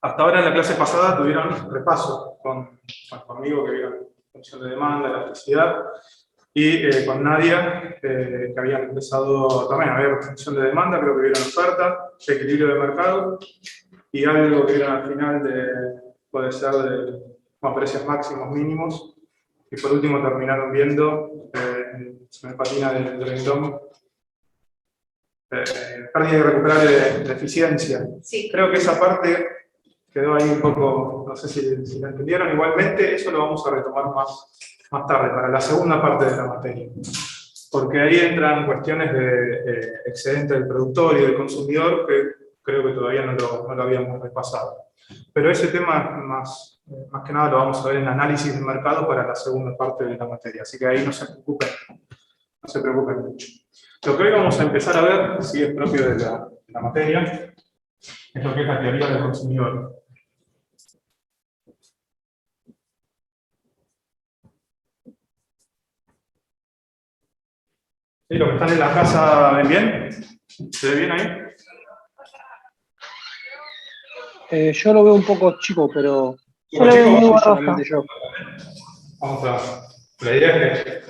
Hasta ahora en la clase pasada tuvieron repaso conmigo, que vieron función de demanda, elasticidad, y con Nadia, que habían empezado también a ver función de demanda, creo que vieron oferta, equilibrio de mercado, y algo que vieron al final puede ser de precios máximos, mínimos, y por último terminaron viendo, se me patina del rentón, pérdida irrecuperable de eficiencia. Sí. Creo que esa parte quedó ahí un poco, no sé si lo entendieron. Igualmente, eso lo vamos a retomar más tarde, para la segunda parte de la materia. Porque ahí entran cuestiones de excedente del productor y del consumidor, que creo que todavía no lo habíamos repasado. Pero ese tema, más que nada, lo vamos a ver en análisis del mercado para la segunda parte de la materia. Así que ahí no se preocupen mucho. Lo que hoy vamos a empezar a ver, si es propio de la materia, es lo que es la teoría del consumidor. ¿Sí? ¿Los que están en la casa ven bien? ¿Se ve bien ahí? Yo lo veo un poco chico, pero Yo lo veo muy soy borroso. solamente yo. Vamos a ver. La idea es que de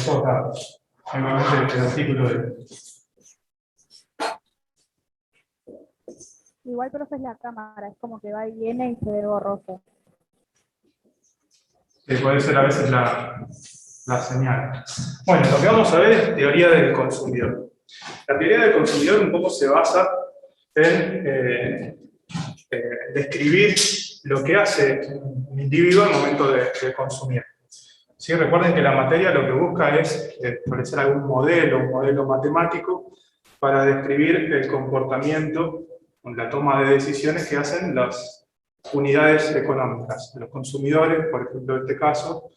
todos lados. Nuevamente el artículo de... Igual, profe, es la cámara, es como que va y viene y se ve borroso. que puede ser a veces la señal. Bueno, lo que vamos a ver es teoría del consumidor. La teoría del consumidor un poco se basa en describir lo que hace un individuo al momento de consumir. ¿Sí? Recuerden que la materia lo que busca es establecer un modelo matemático para describir el comportamiento, la toma de decisiones que hacen las unidades económicas, los consumidores, por ejemplo en este caso,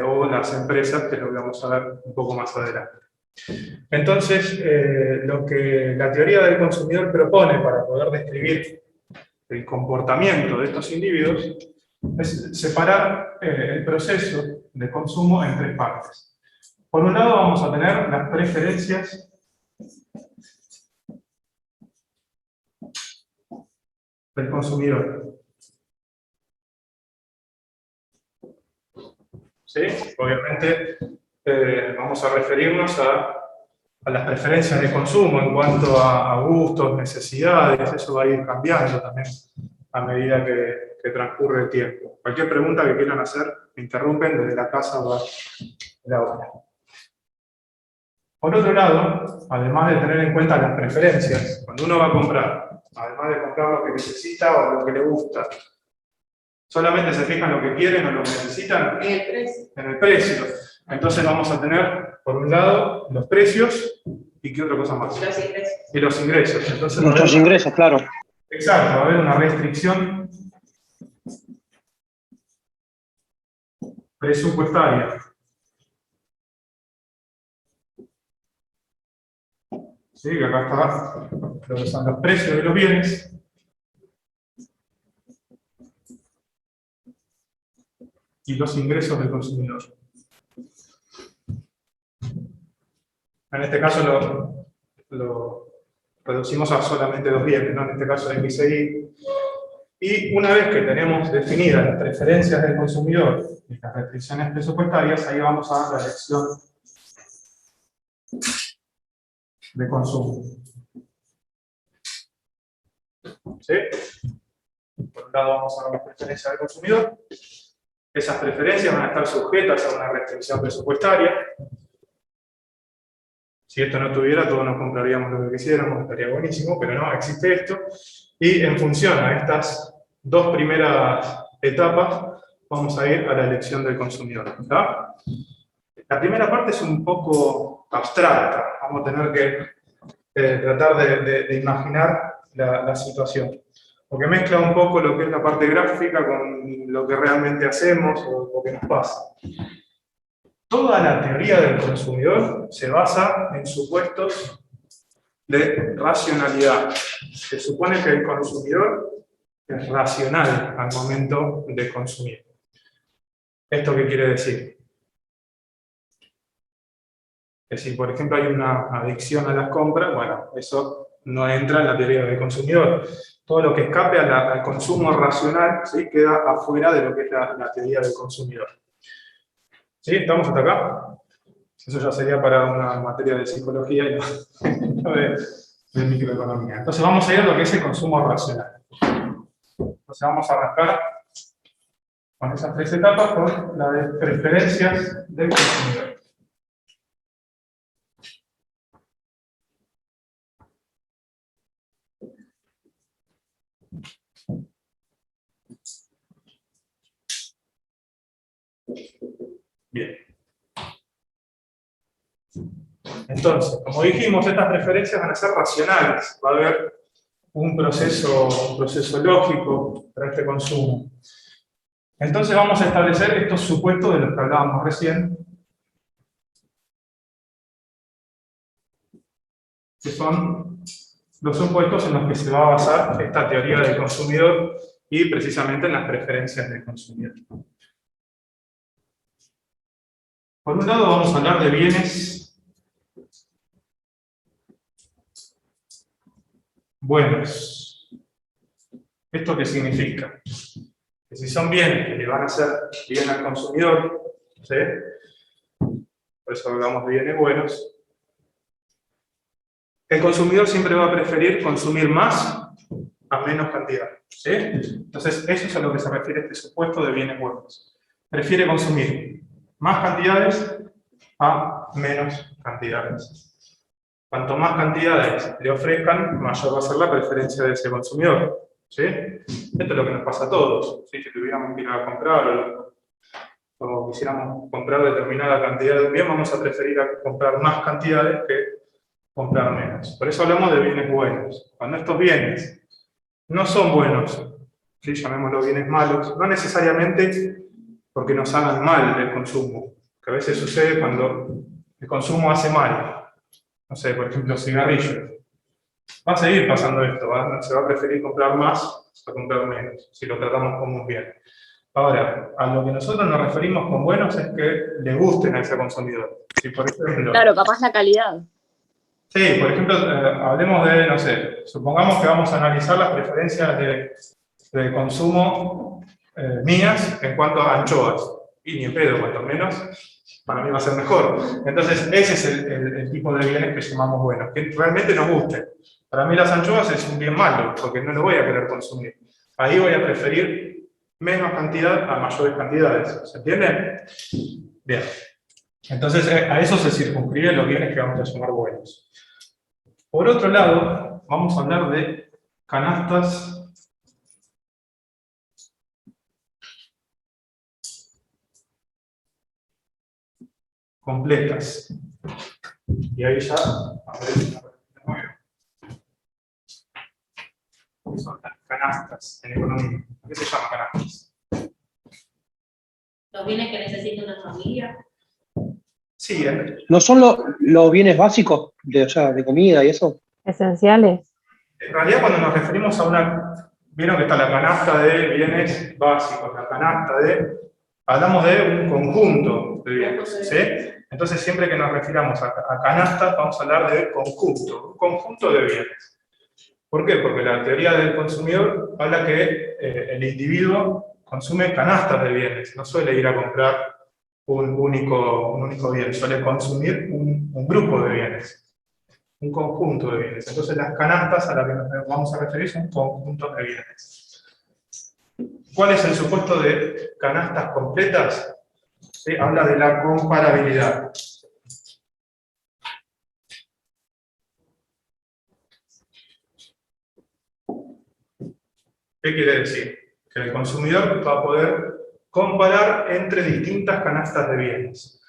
o las empresas, que lo vamos a ver un poco más adelante. Entonces, lo que la teoría del consumidor propone para poder describir el comportamiento de estos individuos es separar el proceso de consumo en tres partes. Por un lado vamos a tener las preferencias del consumidor. ¿Sí? Obviamente vamos a referirnos a las preferencias de consumo en cuanto a gustos, necesidades. Eso va a ir cambiando también a medida que transcurre el tiempo. Cualquier pregunta que quieran hacer, me interrumpen desde la casa o de la hora. Por otro lado, además de tener en cuenta las preferencias, cuando uno va a comprar, además de comprar lo que necesita o lo que le gusta, solamente se fijan lo que quieren o lo que necesitan en el precio. Entonces vamos a tener, por un lado, los precios y ¿qué otra cosa más? Los ingresos. Y los ingresos. Entonces, Nuestros ingresos, claro. exacto, va a haber una restricción presupuestaria. ¿Sí? Que acá está lo que son los precios de los bienes. Y los ingresos del consumidor. En este caso lo reducimos a solamente dos bienes, ¿no? En este caso X e Y. Y una vez que tenemos definidas las preferencias del consumidor y las restricciones presupuestarias, ahí vamos a la elección de consumo. ¿Sí? Por un lado vamos a ver las preferencias del consumidor. Esas preferencias van a estar sujetas a una restricción presupuestaria. Si esto no tuviera, todos nos compraríamos lo que quisiéramos, estaría buenísimo, pero no, existe esto. Y en función a estas dos primeras etapas, vamos a ir a la elección del consumidor. ¿Está? La primera parte es un poco abstracta. Vamos a tener que tratar de imaginar la situación. Porque mezcla un poco lo que es la parte gráfica con lo que realmente hacemos o lo que nos pasa. Toda la teoría del consumidor se basa en supuestos de racionalidad. Se supone que el consumidor es racional al momento de consumir. ¿Esto qué quiere decir? Que si, por ejemplo, hay una adicción a las compras, bueno, eso no entra en la teoría del consumidor. todo lo que escape al consumo racional, ¿sí? Queda afuera de lo que es la teoría del consumidor. ¿Sí? ¿Estamos hasta acá? Eso ya sería para una materia de psicología y no de microeconomía. Entonces vamos a ir a lo que es el consumo racional. Entonces vamos a arrancar con esas 3 etapas, con la de preferencias del consumidor. Bien. Entonces, como dijimos, estas preferencias van a ser racionales. Va a haber un proceso lógico para este consumo. Entonces vamos a establecer estos supuestos de los que hablábamos recién, que son los supuestos en los que se va a basar esta teoría del consumidor y precisamente en las preferencias del consumidor. Por un lado vamos a hablar de bienes buenos. ¿Esto qué significa? Que si son bienes que le van a hacer bien al consumidor, ¿sí? Por eso hablamos de bienes buenos, el consumidor siempre va a preferir consumir más a menos cantidad, ¿sí? Entonces, eso es a lo que se refiere este supuesto de bienes buenos. Prefiere consumir más cantidades a menos cantidades. Cuanto más cantidades le ofrezcan, mayor va a ser la preferencia de ese consumidor, ¿sí? Esto es lo que nos pasa a todos, ¿sí? Si tuviéramos que ir a comprar o quisiéramos comprar determinada cantidad de un bien, vamos a preferir comprar más cantidades que comprar menos. Por eso hablamos de bienes buenos. Cuando estos bienes no son buenos, ¿sí? Llamémoslos bienes malos, no necesariamente porque nos hagan mal el consumo, que a veces sucede cuando el consumo hace mal. No sé, por ejemplo, cigarrillos. Va a seguir pasando esto, se va a preferir comprar más a comprar menos, si lo tratamos como un bien. Ahora, a lo que nosotros nos referimos con buenos es que le gusten a ese consumidor. ¿Sí? Por ejemplo, claro, capaz la calidad. Sí, por ejemplo, hablemos de, no sé, supongamos que vamos a analizar las preferencias de consumo mías en cuanto a anchoas. Y ni en pedo, cuanto menos, para mí va a ser mejor. Entonces, ese es el tipo de bienes que llamamos buenos, que realmente nos gusten. Para mí las anchoas es un bien malo, porque no lo voy a querer consumir. Ahí voy a preferir menos cantidad a mayores cantidades. ¿Se entiende? Bien. Entonces, a eso se circunscriben los bienes que vamos a llamar buenos. Por otro lado, vamos a hablar de canastas completas. Y ahí ya aparece una nueva. ¿Qué son las canastas en economía? ¿Por qué se llaman canastas? Los bienes que necesita una familia. Sí, ¿No son los bienes básicos o sea, de comida y eso? Esenciales. en realidad cuando nos referimos a una... Vieron que está la canasta de bienes básicos, la canasta de... Hablamos de un conjunto de bienes, ¿sí? Entonces siempre que nos refiramos a canastas vamos a hablar de conjunto, un conjunto de bienes. ¿Por qué? Porque la teoría del consumidor habla que el individuo consume canastas de bienes, no suele ir a comprar un único bien, suele consumir un grupo de bienes, un conjunto de bienes. Entonces las canastas a las que nos vamos a referir son conjuntos de bienes. ¿Cuál es el supuesto de canastas completas? ¿Sí? Habla de la comparabilidad. ¿Qué quiere decir? Que el consumidor va a poder comparar entre distintas canastas de bienes.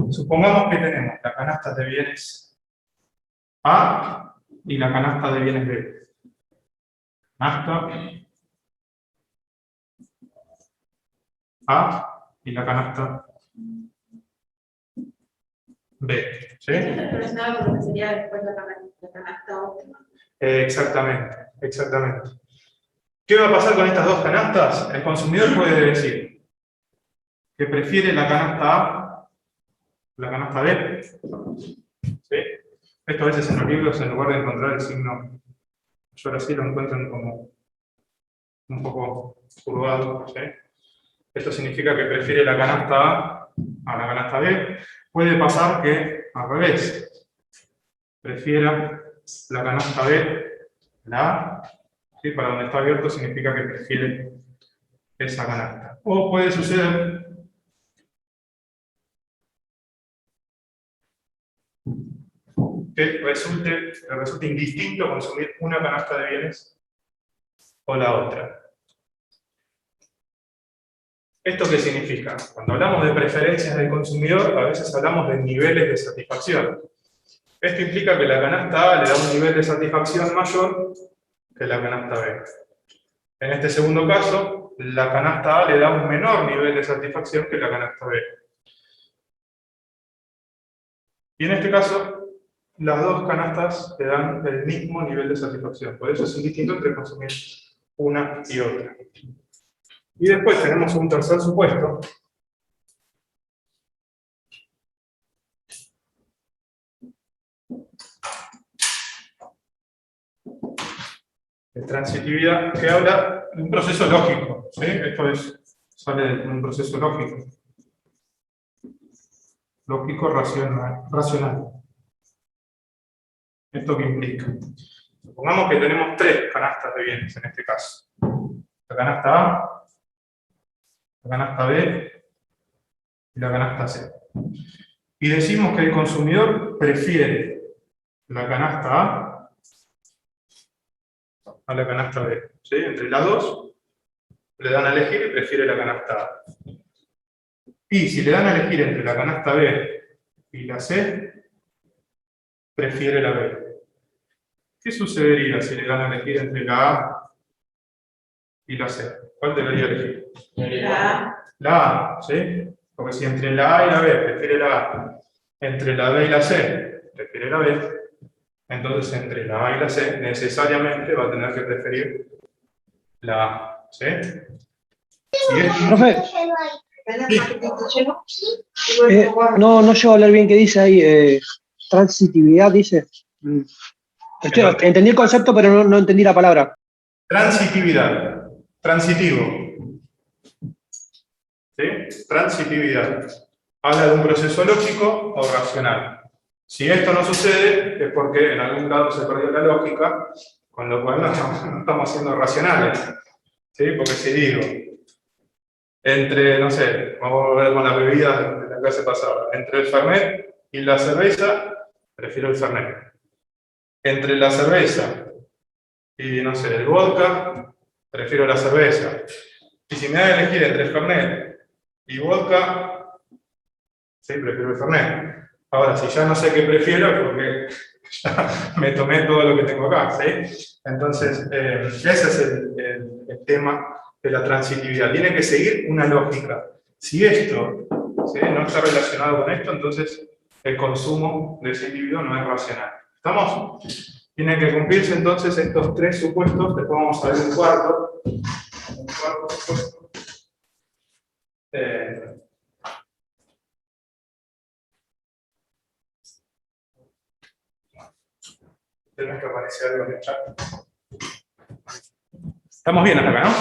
Supongamos que tenemos la canasta de bienes A y la canasta de bienes B. Canasta A y la canasta B. ¿Sí? Esto es relacionado con lo que sería después la canasta óptima. Exactamente. ¿Qué va a pasar con estas dos canastas? El consumidor puede decir que prefiere la canasta A, la canasta B. ¿Sí? Esto a veces en los libros, en lugar de encontrar el signo, yo ahora sí lo encuentran como un poco curvado, ¿sí? Esto significa que prefiere la canasta A la canasta B. Puede pasar que al revés, prefiera la canasta B, la A, ¿sí? Para donde está abierto significa que prefiere esa canasta. O puede suceder que resulte indistinto consumir una canasta de bienes o la otra. ¿Esto qué significa? Cuando hablamos de preferencias del consumidor, a veces hablamos de niveles de satisfacción. Esto implica que la canasta A le da un nivel de satisfacción mayor que la canasta B. En este segundo caso, la canasta A le da un menor nivel de satisfacción que la canasta B. Y en este caso, las dos canastas le dan el mismo nivel de satisfacción. Por eso es indistinto entre consumir una y otra. Y después tenemos un tercer supuesto. De transitividad, que habla de un proceso lógico, ¿sí? Esto sale de un proceso lógico. Lógico racional. ¿Esto qué implica? Supongamos que tenemos tres canastas de bienes en este caso. La canasta A, la canasta B y la canasta C. Y decimos que el consumidor prefiere la canasta A la canasta B. ¿Sí? Entre las dos le dan a elegir y prefiere la canasta A. Y si le dan a elegir entre la canasta B y la C, prefiere la B. ¿Qué sucedería si le dan a elegir entre la A y la C? ¿Cuál debería elegir? La A. La A, ¿sí? Porque si entre la A y la B prefiere la A, entre la B y la C prefiere la B, entonces entre la A y la C necesariamente va a tener que preferir la A, ¿sí? Y Profe, Sí. no llego a leer bien qué dice ahí. Transitividad, dice. Entendí el concepto, pero no entendí la palabra. transitividad, transitivo. ¿Sí? Transitividad. Habla de un proceso lógico o racional. Si esto no sucede, es porque en algún lado se perdió la lógica, con lo cual no estamos siendo racionales. ¿Sí? Porque si digo, entre, no sé, vamos a ver con las bebidas de la clase pasada, entre el Fernet y la cerveza, prefiero el Fernet. Entre la cerveza y, no sé, el vodka, prefiero la cerveza. Y si me da a elegir entre el Fernet y vodka, sí, prefiero el Fernet. Ahora, si ya no sé qué prefiero, porque ya me tomé todo lo que tengo acá, ¿sí? Entonces, ese es el tema de la transitividad. Tiene que seguir una lógica. Si esto, ¿sí?, no está relacionado con esto, entonces el consumo de ese individuo no es racional. ¿Estamos? Tienen que cumplirse entonces estos tres supuestos. Después vamos a ver un cuarto supuesto. Tenemos que aparecer algo en el chat. Estamos bien hasta acá, ¿no?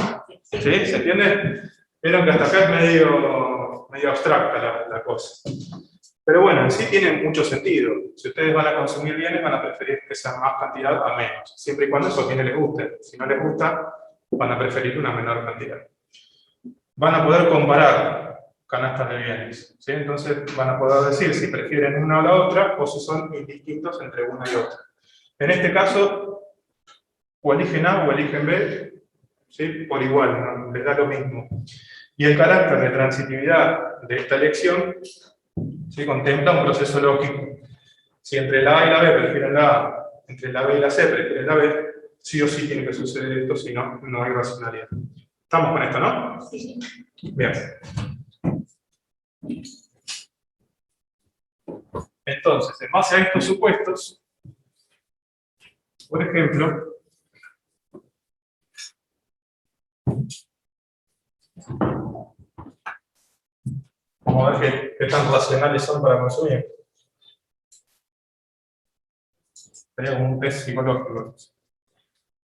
¿Sí? ¿Se entiende? Vieron que hasta acá es medio abstracta la cosa. Pero bueno, en sí tiene mucho sentido. Si ustedes van a consumir bienes, van a preferir que sea más cantidad a menos. Siempre y cuando eso a quienes les guste. Si no les gusta, van a preferir una menor cantidad. Van a poder comparar canastas de bienes, ¿sí? Entonces van a poder decir si prefieren una o la otra, o si son indistintos entre una y otra. En este caso, o eligen A o eligen B, ¿sí?, por igual, ¿no? Les da lo mismo. Y el carácter de transitividad de esta elección, ¿sí?, contempla un proceso lógico. Si entre la A y la B prefieren la A, entre la B y la C prefieren la B, sí o sí tiene que suceder esto, si no, no hay racionalidad. ¿Estamos con esto, no? Sí. Bien. Entonces, en base a estos supuestos, por ejemplo, vamos a ver qué tan racionales son para consumir. Sería como un test psicológico.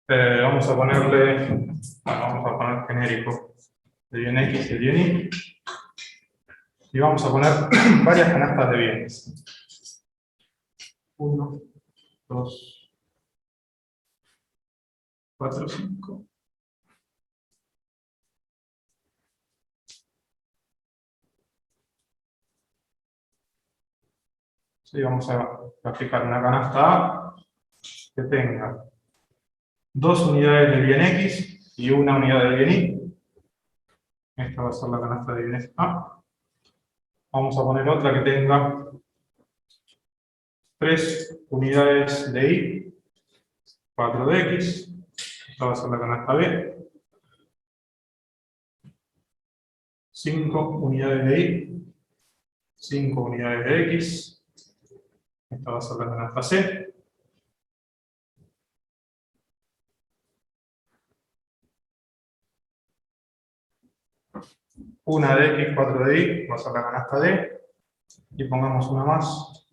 Vamos a ponerle, bueno, vamos a poner genérico, el bien X y el bien Y. Y vamos a poner varias canastas de bienes. 1, 2, 4, 5. Sí, vamos a aplicar una canasta A que tenga 2 unidades de bien X y una unidad de bien Y. Esta va a ser la canasta de bienes A. Vamos a poner otra que tenga 3 unidades de Y, 4 de X. Esta va a ser la canasta B. 5 unidades de Y, 5 unidades de X. Esta va a ser la canasta C. Una de X, 4 de Y, va a ser la canasta D. Y pongamos una más.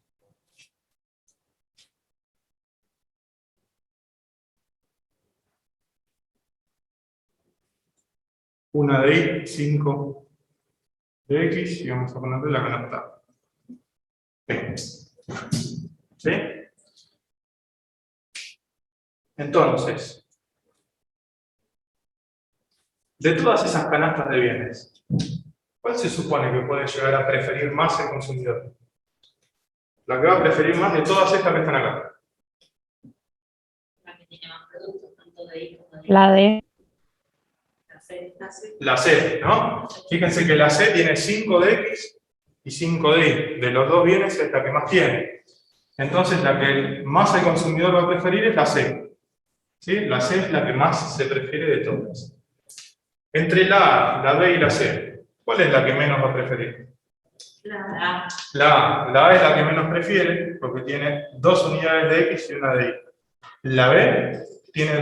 Una de Y, 5 de X, y vamos a ponerle la canasta B. ¿Sí? Entonces, de todas esas canastas de bienes, ¿cuál se supone que puede llegar a preferir más el consumidor? La que va a preferir más de todas estas que están acá. La que tiene más productos, tanto de I como de I. La D. La C, ¿no? Fíjense que la C tiene 5 de X y 5 de Y. De los dos bienes es la que más tiene. Entonces, la que más el consumidor va a preferir es la C. ¿Sí? La C es la que más se prefiere de todas. Entre la A, la B y la C, ¿cuál es la que menos va a preferir? La A. La A es la que menos prefiere, porque tiene 2 unidades de X y una de Y. La B tiene,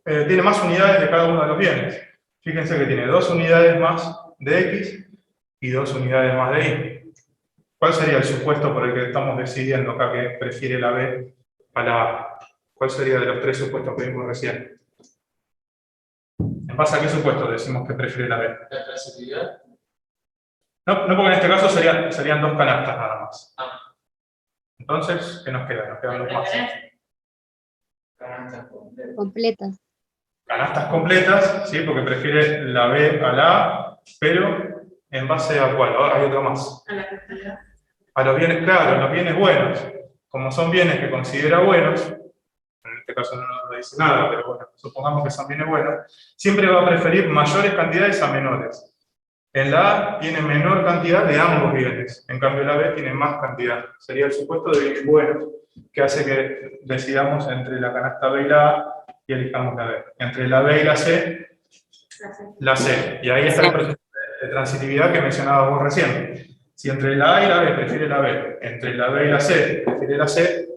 tiene más unidades de cada uno de los bienes. Fíjense que tiene 2 unidades más de X y 2 unidades más de Y. ¿Cuál sería el supuesto por el que estamos decidiendo acá que prefiere la B a la A? ¿Cuál sería de los 3 supuestos que vimos recién? ¿En base a qué supuesto decimos que prefiere la B? La transitividad. No, porque en este caso serían 2 canastas nada más. Ah. Entonces, ¿qué nos queda? Nos quedan 2 más. Canastas completas. Completas. Canastas completas, ¿sí? Porque prefiere la B a la A, pero ¿en base a cuál? Ahora hay otra más. A la cantidad. A los bienes, claro, a los bienes buenos. Como son bienes que considera buenos, en este caso no nos dice nada, pero bueno, supongamos que son bienes buenos, siempre va a preferir mayores cantidades a menores. En la A tiene menor cantidad de ambos bienes, en cambio la B tiene más cantidad. Sería el supuesto de bienes buenos, que hace que decidamos entre la canasta B y la A y elijamos la B. Entre la B y la C, la C. Y ahí está el proceso de transitividad que mencionábamos recién. Si entre la A y la B prefiere la B, entre la B y la C prefiere la C,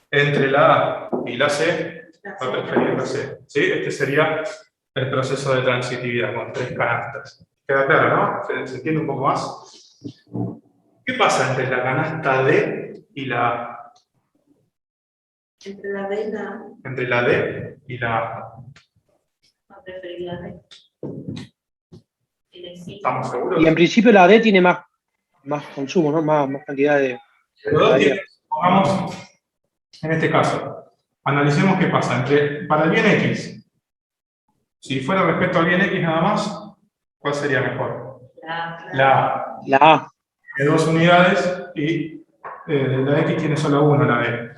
entre la A y la C va a preferir la C. ¿Sí? Este sería el proceso de transitividad con 3 canastas. ¿Queda claro, no? ¿Se entiende un poco más? ¿Qué pasa entre la canasta D y la A? Entre la D y la A. Entre la D y la A. Va a preferir la D. Tiene 5. ¿Estamos seguros? Y en principio la D tiene más consumo, ¿no? Más cantidad de. Los dos tienen, pongamos, en este caso, analicemos qué pasa. Para el bien X, si fuera respecto al bien X nada más, ¿cuál sería mejor? La A. La A. Tiene 2 unidades y la X tiene solo 1, la D.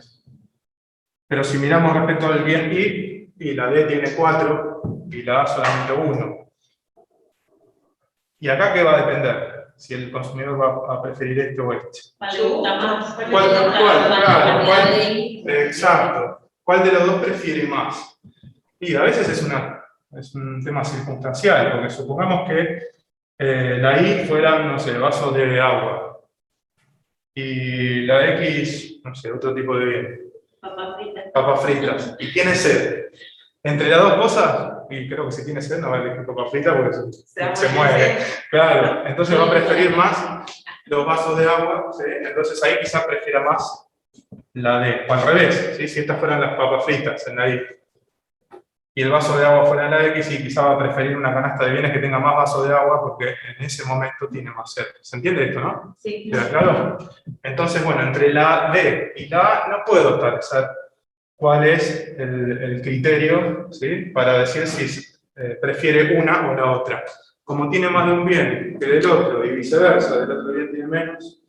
Pero si miramos respecto al bien Y la D tiene 4 y la A solamente 1. ¿Y acá qué va a depender? Si el consumidor va a preferir este o este. ¿Cuál le gusta más? Exacto. ¿Cuál de los dos prefiere más? Y a veces es un tema circunstancial, porque supongamos que la Y fueran, no sé, vasos de agua. Y la X, no sé, otro tipo de bien. Papas fritas. Y tiene sed. Entre las dos cosas, y creo que si tiene sed no va a elegir papas fritas porque se muere. Claro, entonces va a preferir más los vasos de agua, ¿sí? Entonces ahí quizás prefiera más la D. O al revés, ¿sí? Si estas fueran las papas fritas en la Y. y el vaso de agua fuera en la X, y quizá va a preferir una canasta de bienes que tenga más vaso de agua porque en ese momento tiene más sed. ¿Se entiende esto, no? Sí. ¿Queda claro? Entonces, bueno, entre la D y la A no puedo establecer cuál es el criterio, ¿sí?, para decir si prefiere una o la otra. Como tiene más de un bien que del otro y viceversa, del otro bien tiene menos,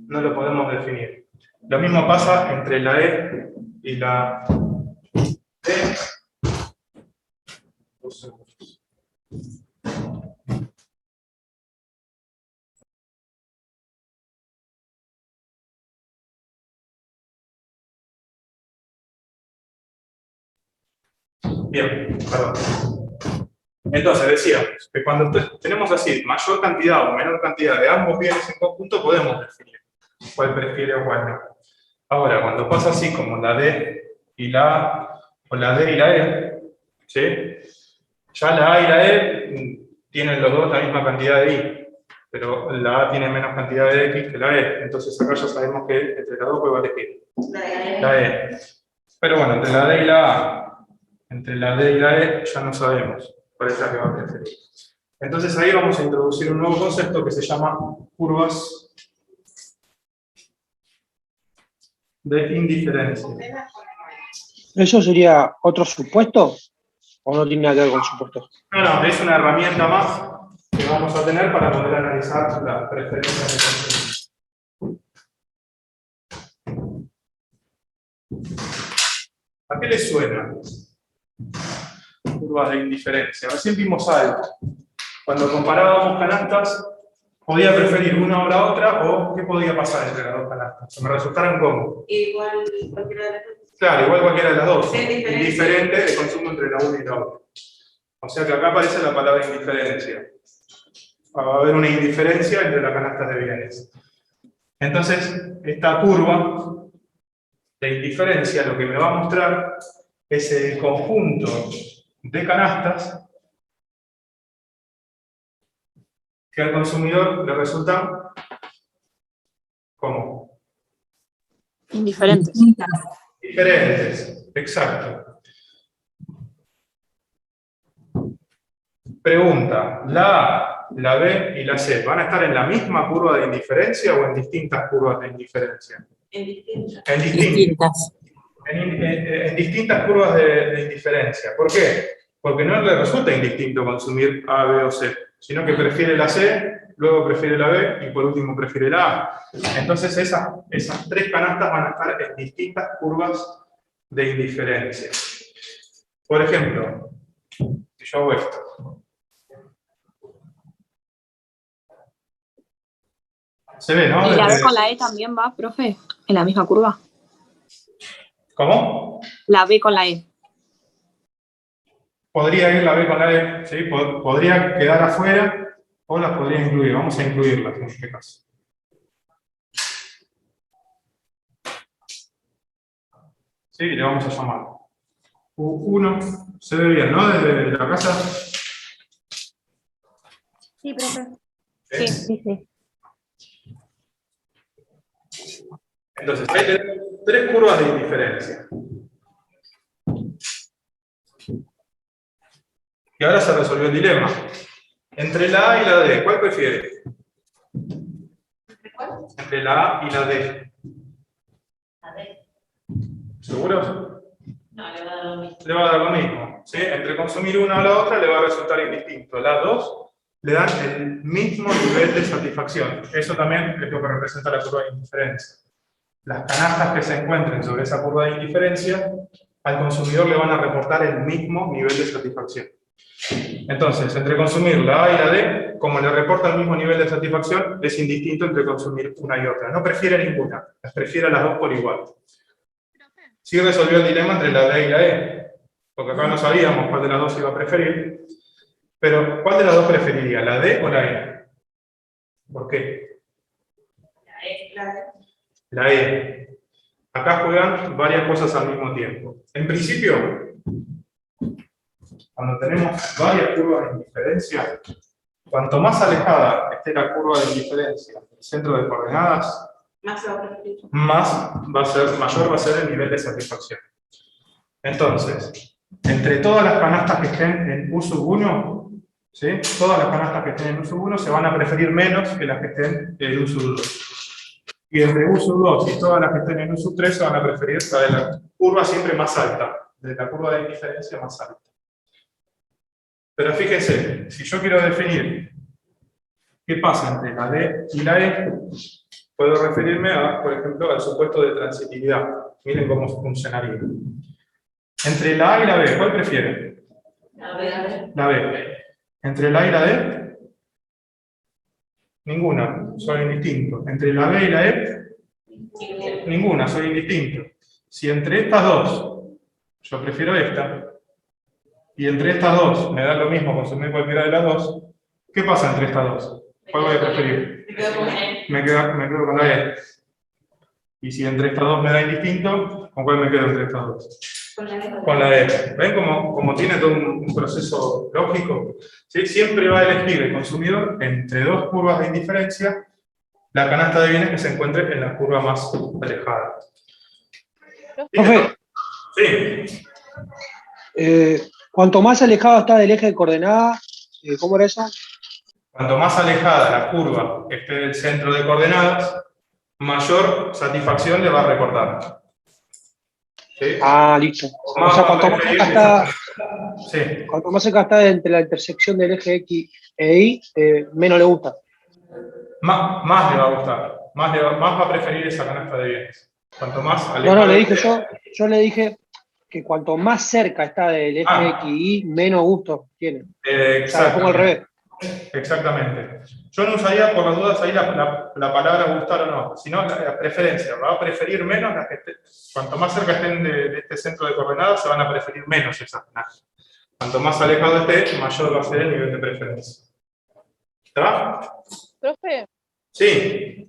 no lo podemos definir. Lo mismo pasa entre la E y la D. Bien, perdón. Entonces decíamos que cuando tenemos así mayor cantidad o menor cantidad de ambos bienes en conjunto, podemos definir cuál prefiere o cuál no. Ahora, cuando pasa así como la D y la A, o la D y la E, ¿sí?, ya la A y la E tienen los dos la misma cantidad de I, pero la A tiene menos cantidad de X que la E, entonces acá ya sabemos que entre las dos puede elegir la E. Pero bueno, entre la D y la A, entre la D y la E, ya no sabemos cuál es la que va a preferir. Entonces ahí vamos a introducir un nuevo concepto que se llama curvas de indiferencia. ¿Eso sería otro supuesto? ¿O no tiene nada que ver con supuestos? No, es una herramienta más que vamos a tener para poder analizar las preferencias de consumo. ¿A qué le suena? Curvas de indiferencia. Recién vimos algo. Cuando comparábamos canastas, podía preferir una o la otra, o ¿qué podía pasar entre las dos canastas? ¿Me resultaran cómo? Igual cualquiera de las dos. Claro, igual cualquiera de las dos. Sí, Indiferente de consumo entre la una y la otra. O sea que acá aparece la palabra indiferencia. Va a haber una indiferencia entre las canastas de bienes. Entonces, esta curva de indiferencia lo que me va a mostrar es el conjunto de canastas que al consumidor le resultan ¿cómo? Indiferentes. Diferentes, exacto. Pregunta, ¿la A, la B y la C van a estar en la misma curva de indiferencia o en distintas curvas de indiferencia? En distintas. En Distintas. en distintas curvas de indiferencia. ¿Por qué? Porque no le resulta indistinto consumir A, B o C, sino que prefiere la C, luego prefiere la B y por último prefiere la A. Entonces esas tres canastas van a estar en distintas curvas de indiferencia. Por ejemplo, si yo hago esto. Se ve, ¿no? ¿Y la B con la E también va, profe? ¿En la misma curva? ¿Cómo? La B con la E. Podría ir la B con la E, ¿sí? Podría quedar afuera o las podría incluir. Vamos a incluirlas en este caso. ¿Sí? Le vamos a llamar U1. Se ve bien, ¿no? Desde la casa. Sí, profe. ¿Sí? Sí, sí. Entonces, ahí tenemos tres curvas de indiferencia. Y ahora se resolvió el dilema. Entre la A y la D, ¿cuál prefiere? ¿Cuál? Entre la A y la D. A ver. ¿Seguros? No, le va a dar lo mismo. Le va a dar lo mismo. ¿Sí? Entre consumir una o la otra le va a resultar indistinto. Las dos le dan el mismo nivel de satisfacción. Eso también es lo que representa la curva de indiferencia. Las canastas que se encuentren sobre esa curva de indiferencia, al consumidor le van a reportar el mismo nivel de satisfacción. Entonces, entre consumir la A y la D, como le reporta el mismo nivel de satisfacción, es indistinto entre consumir una y otra. No prefiere ninguna, las prefiere a las dos por igual. Sí resolvió el dilema entre la D y la E, porque acá no sabíamos cuál de las dos iba a preferir, pero ¿cuál de las dos preferiría, la D o la E? ¿Por qué? La E. Acá juegan varias cosas al mismo tiempo. En principio, cuando tenemos varias curvas de indiferencia, cuanto más alejada esté la curva de indiferencia del centro de coordenadas, Más se va a preferir. mayor va a ser el nivel de satisfacción. Entonces, entre todas las canastas que estén en U sub 1, ¿sí? Todas las canastas que estén en U sub 1 se van a preferir menos que las que estén en U sub 2. Y entre U sub 2 y todas las que estén en U sub 3 se van a preferir la de la curva siempre más alta, de la curva de indiferencia más alta. Pero fíjense, si yo quiero definir qué pasa entre la D y la E, puedo referirme a, por ejemplo, al supuesto de transitividad. Miren cómo funcionaría. Entre la A y la B, ¿cuál prefieren? A ver. La B. Entre la A y la D, ninguna, son indistintos. Entre la B y la E, ninguna, son indistintos. Si entre estas dos, yo prefiero esta, y entre estas dos me da lo mismo consumir cualquiera de las dos, ¿qué pasa entre estas dos? ¿Cuál voy a preferir? Me quedo con él. Me quedo con la E. Y si entre estas dos me da indistinto, ¿con cuál me quedo entre estas dos? Con la E. Con la E. ¿Ven cómo tiene todo un proceso lógico? ¿Sí? Siempre va a elegir el consumidor entre dos curvas de indiferencia la canasta de bienes que se encuentre en la curva más alejada. Profe, Sí. cuanto más alejado está del eje de coordenadas, ¿cómo era eso? Cuanto más alejada la curva esté del centro de coordenadas, mayor satisfacción le va a reportar. ¿Sí? Ah, listo. O sea, cuanto más cerca está, Sí. cuanto más cerca está entre la intersección del eje X e Y, menos le gusta. Más le va a gustar. Más va a preferir esa canasta de bienes. Cuanto más alejado. No, le dije yo le dije que cuanto más cerca está del eje X y Y, menos gusto tiene. O sea, lo pongo al revés. Exactamente. Yo no usaría por las dudas ahí la palabra gustar o no, sino la preferencia. Va a preferir menos las que cuanto más cerca estén de este centro de coordenadas, se van a preferir menos esas canastas. Cuanto más alejado esté, mayor va a ser el nivel de preferencia. ¿Está? Profe, Sí.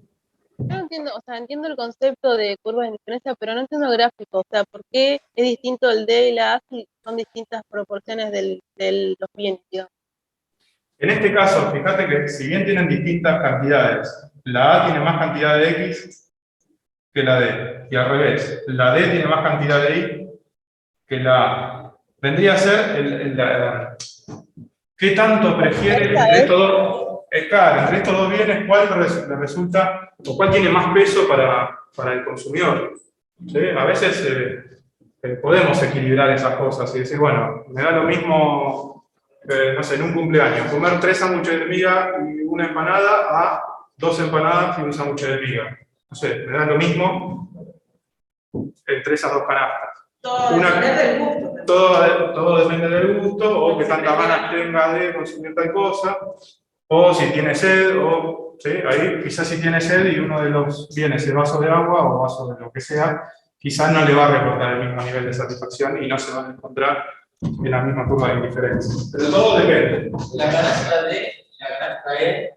yo no entiendo, o sea, entiendo el concepto de curvas de diferencia, pero no entiendo el gráfico. O sea, ¿por qué es distinto el D y la A si son distintas proporciones de los bienes, digamos? En este caso, fíjate que si bien tienen distintas cantidades, la A tiene más cantidad de X que la D, y al revés, la D tiene más cantidad de Y que la A. Vendría a ser ¿qué tanto prefiere entre estos dos? Claro, entre estos dos bienes, ¿cuál le resulta, o cuál tiene más peso para el consumidor? ¿Sí? A veces podemos equilibrar esas cosas y decir, bueno, me da lo mismo, no sé, en un cumpleaños, comer 3 sándwiches de miga y una empanada a 2 empanadas y un sándwich de miga. No sé, me da lo mismo entre esas dos canastas. Todo depende del gusto. Todo depende del gusto, o que tantas ganas tenga de consumir tal cosa, o si tiene sed, o ¿sí? Ahí quizás si tiene sed y uno de los bienes el vaso de agua o vaso de lo que sea, quizás no le va a reportar el mismo nivel de satisfacción y no se van a encontrar en la misma curva de indiferencia. Pero todo depende. La canasta D y la canasta E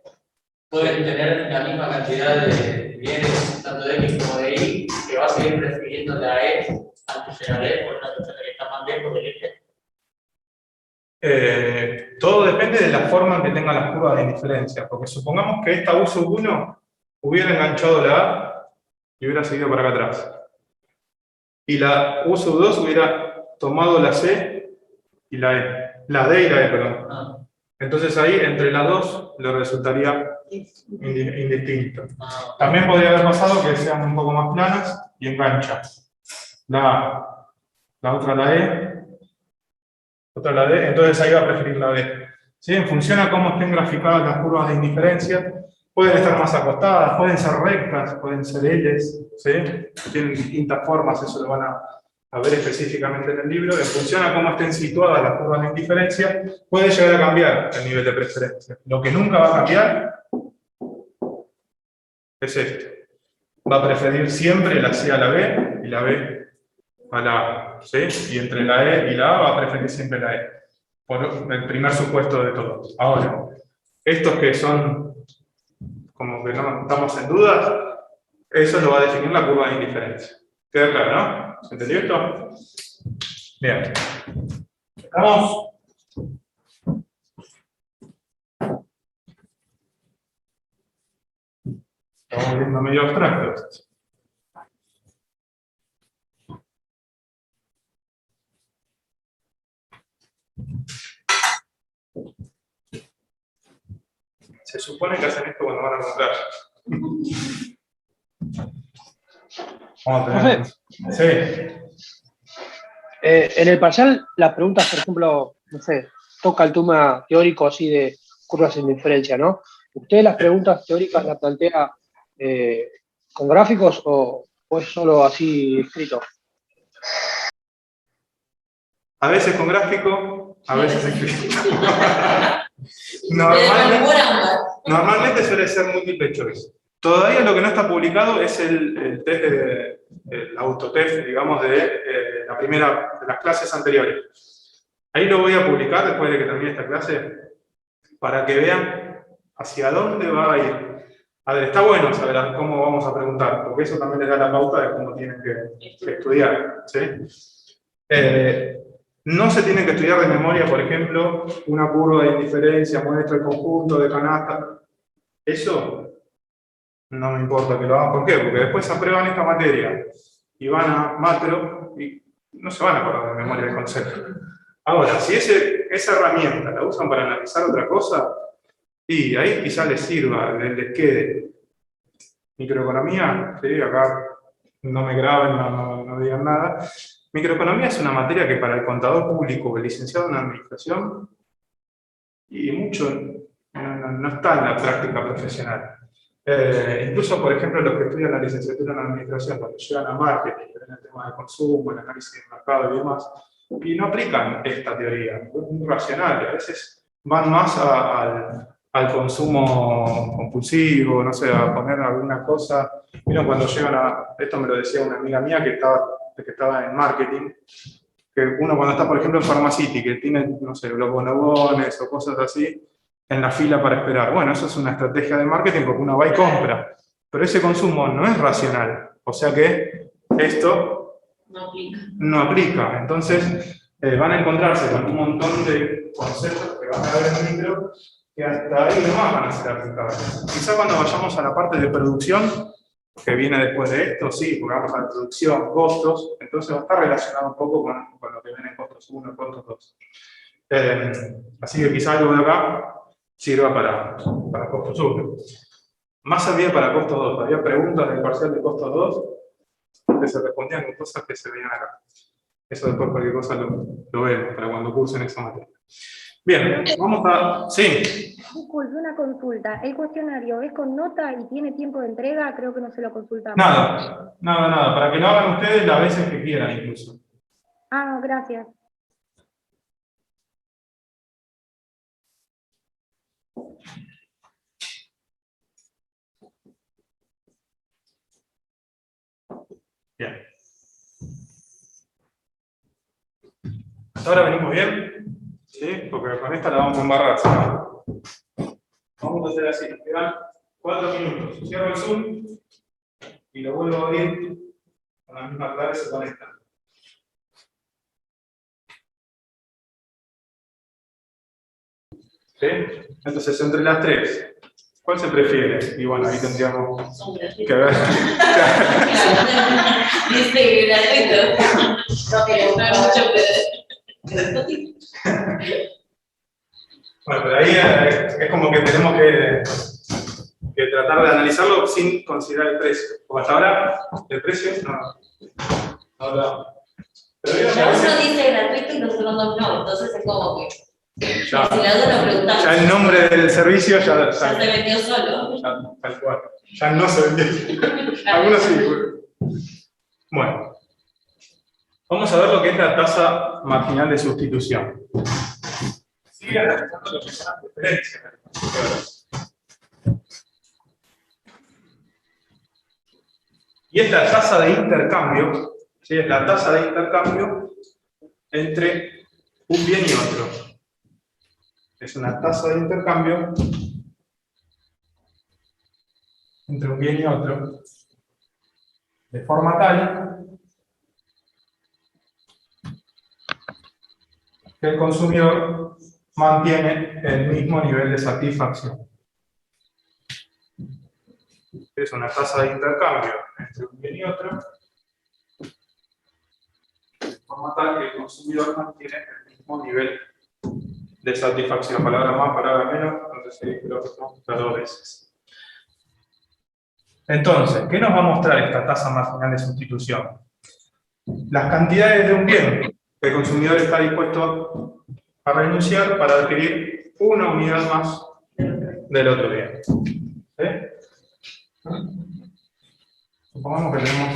pueden tener la misma cantidad de bienes, tanto de X como de Y, que va a seguir prefiriendo la E antes de la D, por una persona que está más lejos del eje. Todo depende de la forma en que tengan las curvas de indiferencia, porque supongamos que esta U sub 1 hubiera enganchado la A y hubiera seguido para acá atrás. Y la U sub 2 hubiera tomado la C y la E. La D y la E, perdón. Entonces ahí, entre las dos, le resultaría indistinto. También podría haber pasado que sean un poco más planas y enganchan. La A, la otra la E, otra la D, entonces ahí va a preferir la D. ¿Sí? En función a cómo estén graficadas las curvas de indiferencia, pueden estar más acostadas, pueden ser rectas, pueden ser L's, ¿sí? Tienen distintas formas, eso lo van a ver específicamente en el libro. En función a cómo estén situadas las curvas de indiferencia, puede llegar a cambiar el nivel de preferencia. Lo que nunca va a cambiar es esto. Va a preferir siempre la C a la B y la B a la A, ¿sí? Y entre la E y la A va a preferir siempre la E, por el primer supuesto de todos. Ahora, estos que son como que no estamos en duda, eso lo va a definir la curva de indiferencia. ¿Queda claro, no? ¿Se entendió esto? Bien. Estamos. Estamos viendo medio abstractos. Se supone que hacen esto cuando van a comprar. Vamos a tener. Sí. En el parcial, las preguntas, por ejemplo, no sé, toca el tema teórico así de curvas sin diferencia, ¿no? ¿Usted las preguntas teóricas las plantea con gráficos o es solo así escrito? A veces con gráfico, a veces escrito. Normalmente suele ser múltiple choice. Todavía lo que no está publicado es el test el autotest, digamos, de la primera de las clases anteriores. Ahí lo voy a publicar después de que termine esta clase, para que vean hacia dónde va a ir. A ver, está bueno saber cómo vamos a preguntar, porque eso también les da la pauta de cómo tienen que estudiar, ¿sí? No se tiene que estudiar de memoria, por ejemplo, una curva de indiferencia, muestra el conjunto de canasta. Eso no me importa que lo hagan. ¿Por qué? Porque después aprueban esta materia y van a macro y no se van a acordar de memoria del concepto. Ahora, si esa herramienta la usan para analizar otra cosa, y ahí quizás les sirva, les quede. Microeconomía, ¿sí? Acá no me graben, no digan nada. Microeconomía es una materia que para el contador público, el licenciado en administración, y mucho no está en la práctica profesional. Incluso, por ejemplo, los que estudian la licenciatura en administración, cuando llegan a marketing, ven el tema de consumo, el análisis del mercado y demás, y no aplican esta teoría, es muy racional, a veces van más al consumo compulsivo, no sé, a poner alguna cosa. Miren, cuando llegan esto me lo decía una amiga mía que estaba en marketing, que uno cuando está, por ejemplo, en Pharmacity, que tiene, no sé, los bonobones o cosas así, en la fila para esperar. Bueno, eso es una estrategia de marketing porque uno va y compra. Pero ese consumo no es racional. O sea que esto no aplica. Entonces, van a encontrarse con un montón de conceptos que van a ver en micro que hasta ahí no van a ser aplicables. Quizá cuando vayamos a la parte de producción, que viene después de esto, sí, porque vamos a la producción, costos, entonces va a estar relacionado un poco con lo que ven en costos 1 y costos 2. Así que quizá algo de acá sirva para costos 1. Más había para costos 2. Había preguntas del parcial de costos 2 que se respondían con cosas que se veían acá. Eso después cualquier cosa lo vemos para cuando cursen esa materia. Bien, vamos a... Sí. Disculpe, una consulta. ¿El cuestionario es con nota y tiene tiempo de entrega? Creo que no se lo consultamos. Nada. Para que lo hagan ustedes las veces que quieran incluso. Ah, gracias. Bien. ¿Hasta ahora venimos bien? ¿Sí? Porque con esta la vamos a embarrar, ¿sí? Vamos a hacer así. Quedan 4 minutos. Cierro el Zoom y lo vuelvo a abrir con la misma clave, se conectan. ¿Sí? Entonces, entre las tres, ¿cuál se prefiere? Y bueno, ahí tendríamos que ver. Dice gratuito. No que le gusta mucho, Bueno, pero ahí es como que tenemos que tratar de analizarlo sin considerar el precio. Porque hasta ahora el precio no hablamos. Pero uno dice gratuito y los segundos no, entonces es como que ya, si la duda preguntamos. ya el nombre del servicio ya se vendió solo. Ya, tal cual. Ya no se vendió. Algunos sí. Bueno. Vamos a ver lo que es la tasa marginal de sustitución. Sigue analizando lo que son las diferencias. Y es la tasa de intercambio, ¿sí? Es la tasa de intercambio entre un bien y otro. Es una tasa de intercambio entre un bien y otro, de forma tal que el consumidor mantiene el mismo nivel de satisfacción. Es una tasa de intercambio entre un bien y otro, de forma tal que el consumidor mantiene el mismo nivel de satisfacción. Palabra más, palabra menos, entonces sí, creo que son las dos veces. Entonces, ¿qué nos va a mostrar esta tasa marginal de sustitución? Las cantidades de un bien que el consumidor está dispuesto a renunciar para adquirir una unidad más del otro bien. ¿Sí? Supongamos que tenemos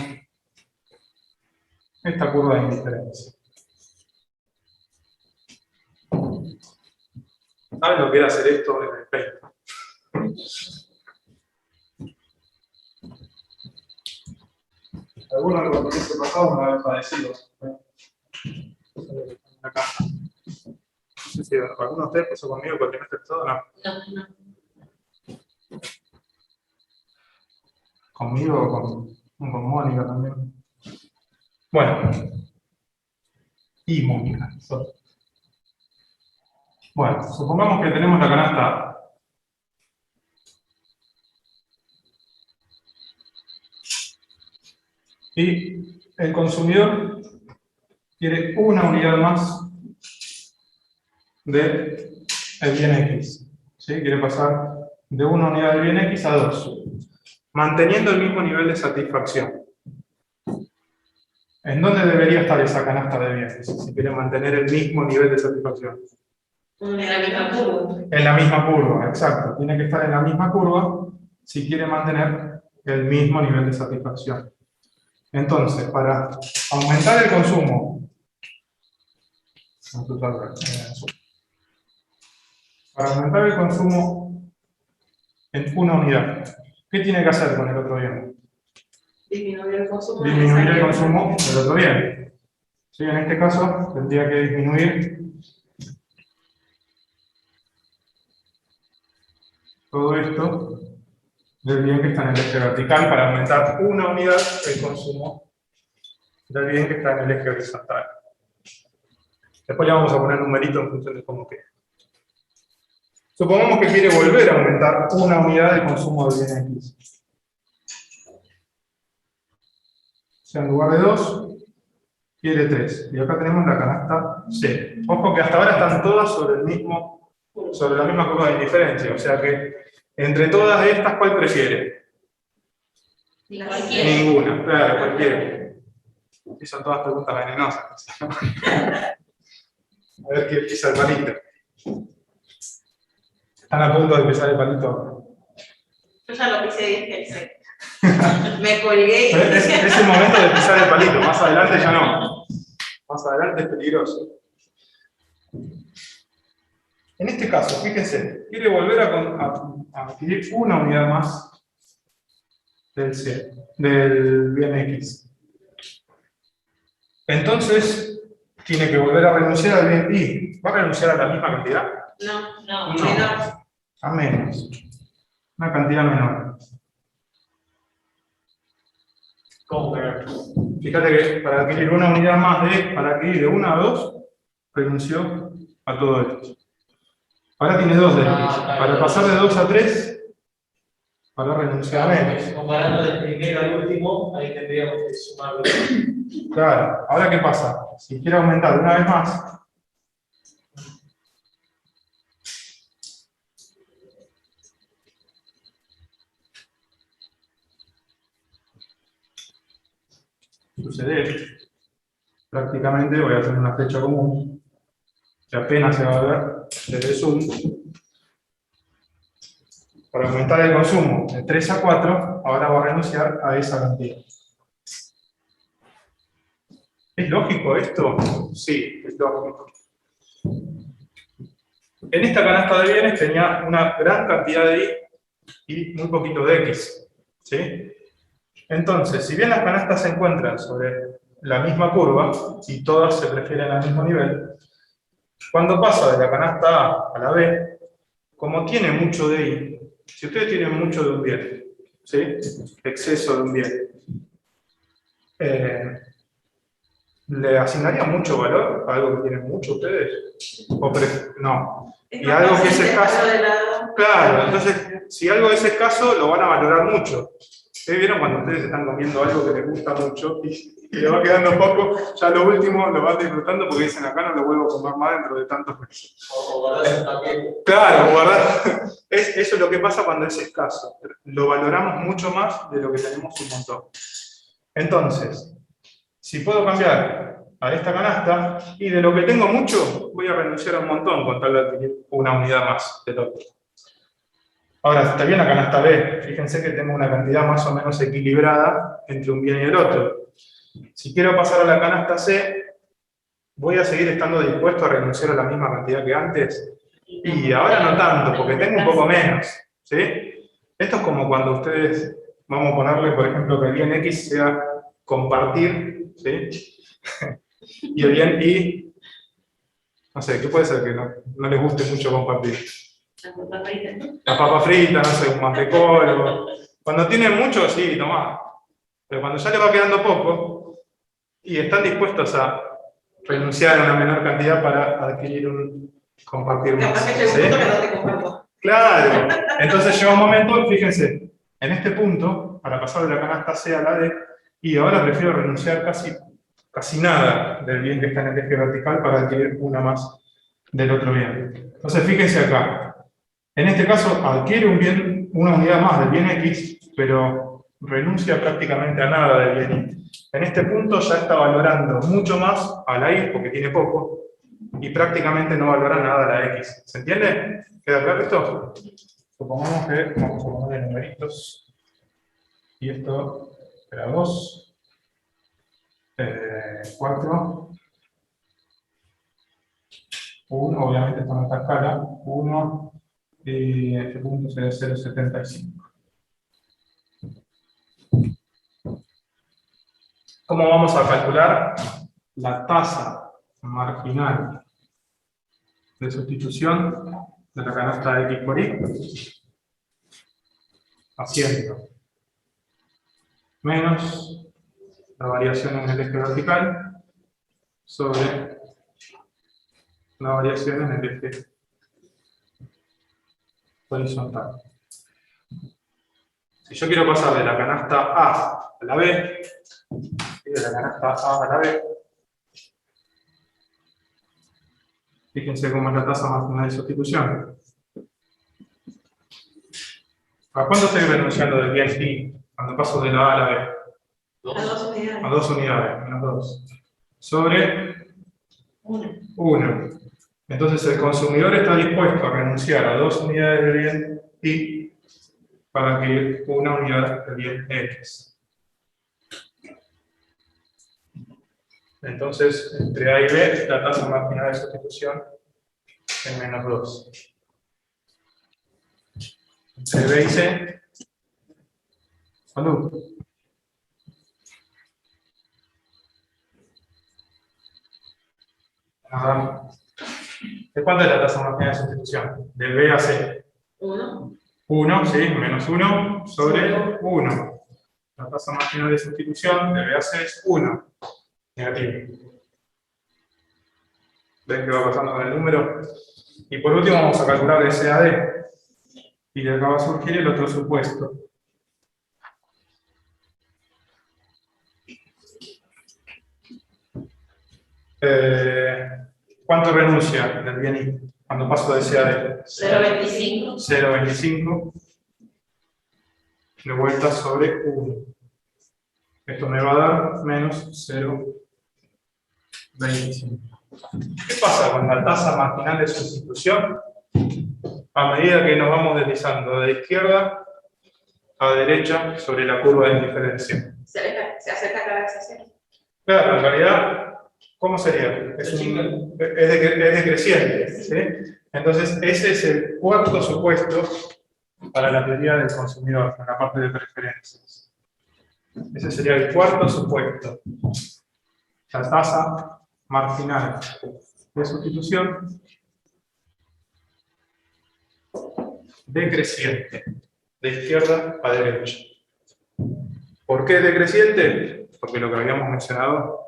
esta curva de indiferencia. ¿Saben lo que era hacer esto en el Paint? Algunos lo que se pasado me habían padecido. Acá. No sé si alguno de ustedes pasó conmigo con el trimestre todo, no. No. Conmigo o con Mónica también. Bueno. Y Mónica. Bueno, supongamos que tenemos la canasta A. Y el consumidor quiere una unidad más del bien X. ¿Sí? Quiere pasar de una unidad del bien X a 2, manteniendo el mismo nivel de satisfacción. ¿En dónde debería estar esa canasta de bienes si quiere mantener el mismo nivel de satisfacción? En la misma curva. En la misma curva, exacto. Tiene que estar en la misma curva si quiere mantener el mismo nivel de satisfacción. Entonces, para aumentar el consumo, en una unidad, ¿qué tiene que hacer con el otro bien? Disminuir el consumo. Disminuir el consumo del otro bien. ¿Sí? En este caso, tendría que disminuir todo esto del bien que está en el eje vertical para aumentar una unidad el consumo del bien que está en el eje horizontal. Después le vamos a poner un numerito en función de cómo quede. Supongamos que quiere volver a aumentar una unidad de consumo del bien X. O sea, en lugar de 2, quiere 3. Y acá tenemos la canasta C. Ojo que hasta ahora están todas sobre la misma curva de indiferencia. O sea que entre todas estas, ¿cuál prefiere? Cualquiera. Ninguna, claro, cualquiera. Y son todas preguntas venenosas. A ver quién pisa el palito. Están a punto de pisar el palito. Yo ya lo pisé y dije el C. Me colgué y Es el momento de pisar el palito, más adelante ya no. Más adelante es peligroso. En este caso, fíjense, quiere volver a adquirir una unidad más del bien X. Entonces, tiene que volver a renunciar al bien Y. ¿Va a renunciar a la misma cantidad? No, No. menor. A menos. Una cantidad menor. ¿Cómo que? Fíjate que para adquirir una unidad más para adquirir de 1 a 2, renunció a todo esto. Ahora tiene 2 de X. Para pasar de 2 a 3, para renunciar a menos. Comparando del primero al último, ahí tendríamos que sumarlo. Claro, ahora ¿qué pasa? Si quiere aumentar una vez más, sucede esto. Prácticamente voy a hacer una flecha común, que apenas se va a ver desde Zoom. Para aumentar el consumo de 3 a 4, ahora va a renunciar a esa cantidad. ¿Es lógico esto? Sí, es lógico. En esta canasta de bienes tenía una gran cantidad de Y y muy poquito de X. ¿Sí? Entonces, si bien las canastas se encuentran sobre la misma curva y todas se prefieren al mismo nivel, cuando pasa de la canasta A a la B, como tiene mucho de Y, si ustedes tienen mucho de un bien, ¿sí? Exceso de un bien, ¿le asignaría mucho valor a algo que tienen mucho ustedes? No. Y algo que es escaso. Claro, entonces, si algo es escaso, lo van a valorar mucho. ¿Vieron cuando ustedes están comiendo algo que les gusta mucho y le va quedando poco? Ya lo último lo van disfrutando porque dicen acá no lo vuelvo a comer más dentro de tantos meses. O guardar un paquete. Claro, guardar. Eso es lo que pasa cuando es escaso. Lo valoramos mucho más de lo que tenemos un montón. Entonces, si puedo cambiar a esta canasta y de lo que tengo mucho, voy a renunciar a un montón con tal de adquirir una unidad más del otro. Ahora, está bien la canasta B. Fíjense que tengo una cantidad más o menos equilibrada entre un bien y el otro. Si quiero pasar a la canasta C, ¿voy a seguir estando dispuesto a renunciar a la misma cantidad que antes? Y ahora no tanto, porque tengo un poco menos. ¿Sí? Esto es como cuando ustedes, vamos a ponerle, por ejemplo, que el bien X sea compartir, ¿sí? Y el bien Y, no sé, ¿qué puede ser que no les guste mucho compartir? La papa frita, no sé, un mantecol. Cuando tienen mucho, sí, tomá. Pero cuando ya les va quedando poco, y están dispuestos a renunciar a una menor cantidad para adquirir compartir más. Capaz que ¿Sí? llega un punto que no te comparto. Claro. Entonces llega un momento, fíjense, en este punto, para pasar de la canasta C a la D, y ahora prefiero renunciar casi nada del bien que está en el eje vertical para adquirir una más del otro bien. Entonces fíjense acá. En este caso adquiere una unidad más del bien X, pero renuncia prácticamente a nada del bien Y. En este punto ya está valorando mucho más a la Y, porque tiene poco, y prácticamente no valora nada a la X. ¿Se entiende? ¿Queda claro esto? Supongamos que vamos a poner numeritos. Y esto era 2, 4, 1, obviamente esto no está a escala, 1, y este punto será 0,75. ¿Cómo vamos a calcular la tasa marginal de sustitución de la canasta de X por Y? Haciendo menos la variación en el eje vertical sobre la variación en el eje horizontal. Si yo quiero pasar de la canasta A a la B, y de la canasta A a la B, fíjense cómo es la tasa marginal de sustitución. ¿A cuánto estoy renunciando del bien Y cuando paso de la A a la B? A 2 unidades. A 2 unidades, menos 2. Sobre 1. Entonces el consumidor está dispuesto a renunciar a 2 unidades de bien Y para adquirir una unidad de bien X. Entonces, entre A y B, la tasa marginal de sustitución es menos 2. Entre B y C, salud. ¿De cuánto es la tasa marginal de sustitución? Del B a C. 1. 1, sí, menos 1 sobre 1. La tasa marginal de sustitución de B a C es 1. Negativo. ¿Ven qué va pasando con el número? Y por último vamos a calcular de C a D. Y de acá va a surgir el otro supuesto. ¿Cuánto renuncia del bien Y cuando paso de C a D? 0,25. 0,25 de vuelta sobre 1. Esto me va a dar menos 0,25. ¿Qué pasa con la tasa marginal de sustitución? A medida que nos vamos deslizando de izquierda a derecha sobre la curva de indiferencia. Se acerca cada vez a 0. Claro, en realidad, ¿cómo sería? Es decreciente. ¿Sí? Entonces, ese es el cuarto supuesto para la teoría del consumidor, en la parte de preferencias. Ese sería el cuarto supuesto. La tasa marginal de sustitución decreciente, de izquierda a derecha. ¿Por qué decreciente? Porque lo que habíamos mencionado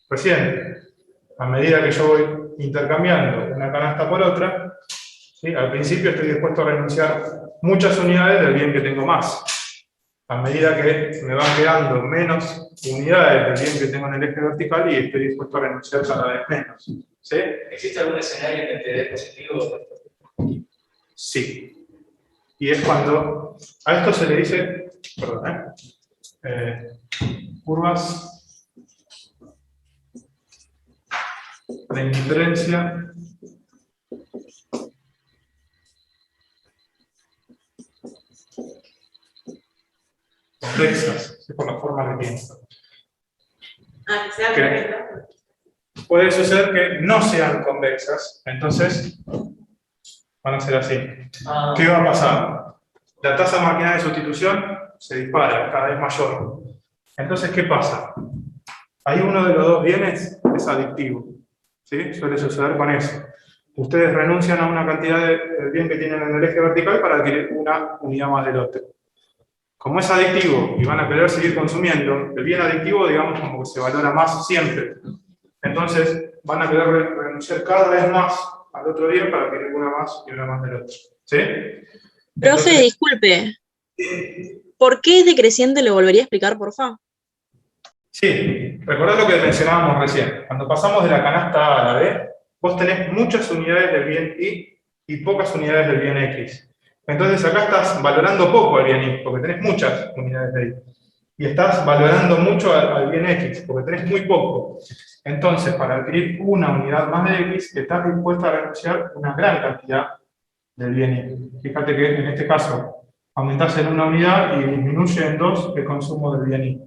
recién, a medida que yo voy intercambiando una canasta por otra, ¿sí? Al principio estoy dispuesto a renunciar muchas unidades del bien que tengo más. a medida que me van quedando menos unidades del bien que tengo en el eje vertical y estoy dispuesto a renunciar cada vez menos. ¿Sí? ¿Existe algún escenario que te dé positivo? Sí. Y es cuando, a esto se le dice, perdón, curvas de indiferencia convexas, ¿sí? Por la forma que pienso. Ah, que sea ¿Qué? perfecto. Puede suceder que no sean convexas, entonces van a ser así. ¿Qué va a pasar? La tasa marginal de sustitución se dispara, cada vez mayor. Entonces, ¿qué pasa? Hay uno de los dos bienes es adictivo. ¿Sí? Suele suceder con eso. Ustedes renuncian a una cantidad de bien que tienen en el eje vertical para adquirir una unidad más del otro. Como es adictivo y van a querer seguir consumiendo, el bien adictivo, digamos, como que se valora más siempre. Entonces, van a querer renunciar cada vez más al otro bien para adquirir una más y una más del otro. ¿Sí? Profe, Entonces, disculpe. ¿Por qué es decreciente? ¿Lo volvería a explicar, porfa? sí, recordad lo que mencionábamos recién. Cuando pasamos de la canasta A a la B, vos tenés muchas unidades del bien Y y pocas unidades del bien X. Entonces acá estás valorando poco al bien Y, porque tenés muchas unidades de Y. Y estás valorando mucho al bien X, porque tenés muy poco. Entonces, para adquirir una unidad más de X, estás dispuesta a renunciar una gran cantidad del bien Y. Fíjate que en este caso, aumentás en una unidad y disminuye en 2 el consumo del bien Y.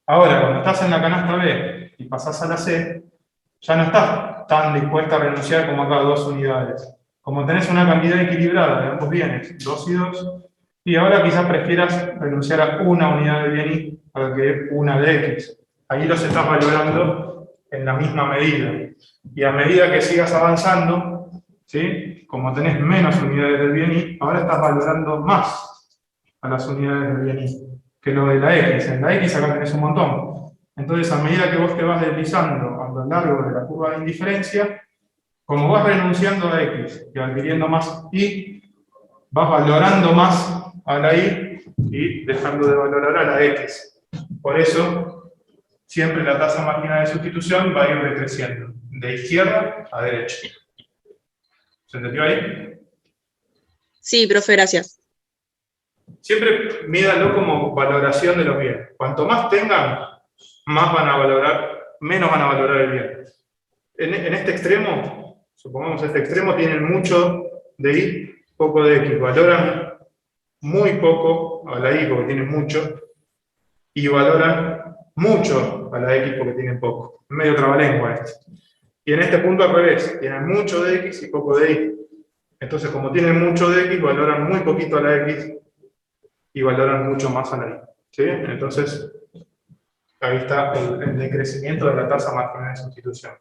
Ahora, cuando estás en la canasta B y pasás a la C, ya no estás tan dispuesta a renunciar como acá 2 unidades. Como tenés una cantidad equilibrada de ambos bienes, 2 y 2, y ahora quizás prefieras renunciar a una unidad de bien Y para adquirir una de X. Ahí los estás valorando en la misma medida. Y a medida que sigas avanzando, ¿sí? Como tenés menos unidades del bien Y, ahora estás valorando más a las unidades del bien Y que lo de la X. En la X acá tenés un montón. Entonces, a medida que vos te vas deslizando a lo largo de la curva de indiferencia, como vas renunciando a X y adquiriendo más Y, vas valorando más a la Y y dejando de valorar a la X. Por eso, siempre la tasa marginal de sustitución va a ir decreciendo, de izquierda a derecha. ¿Se entendió ahí? Sí, profe, gracias. Siempre mídalo como valoración de los bienes. Cuanto más tengan, más van a valorar, menos van a valorar el bien. En este extremo, supongamos este extremo, tienen mucho de Y, poco de X. Valoran muy poco a la Y porque tienen mucho, y valoran mucho a la X porque tienen poco. Es medio trabalengua esto. Y en este punto al revés, tienen mucho de X y poco de Y. Entonces, como tienen mucho de X, valoran muy poquito a la X y valoran mucho más a la Y. ¿Sí? Entonces, ahí está el decrecimiento de la tasa marginal de sustitución.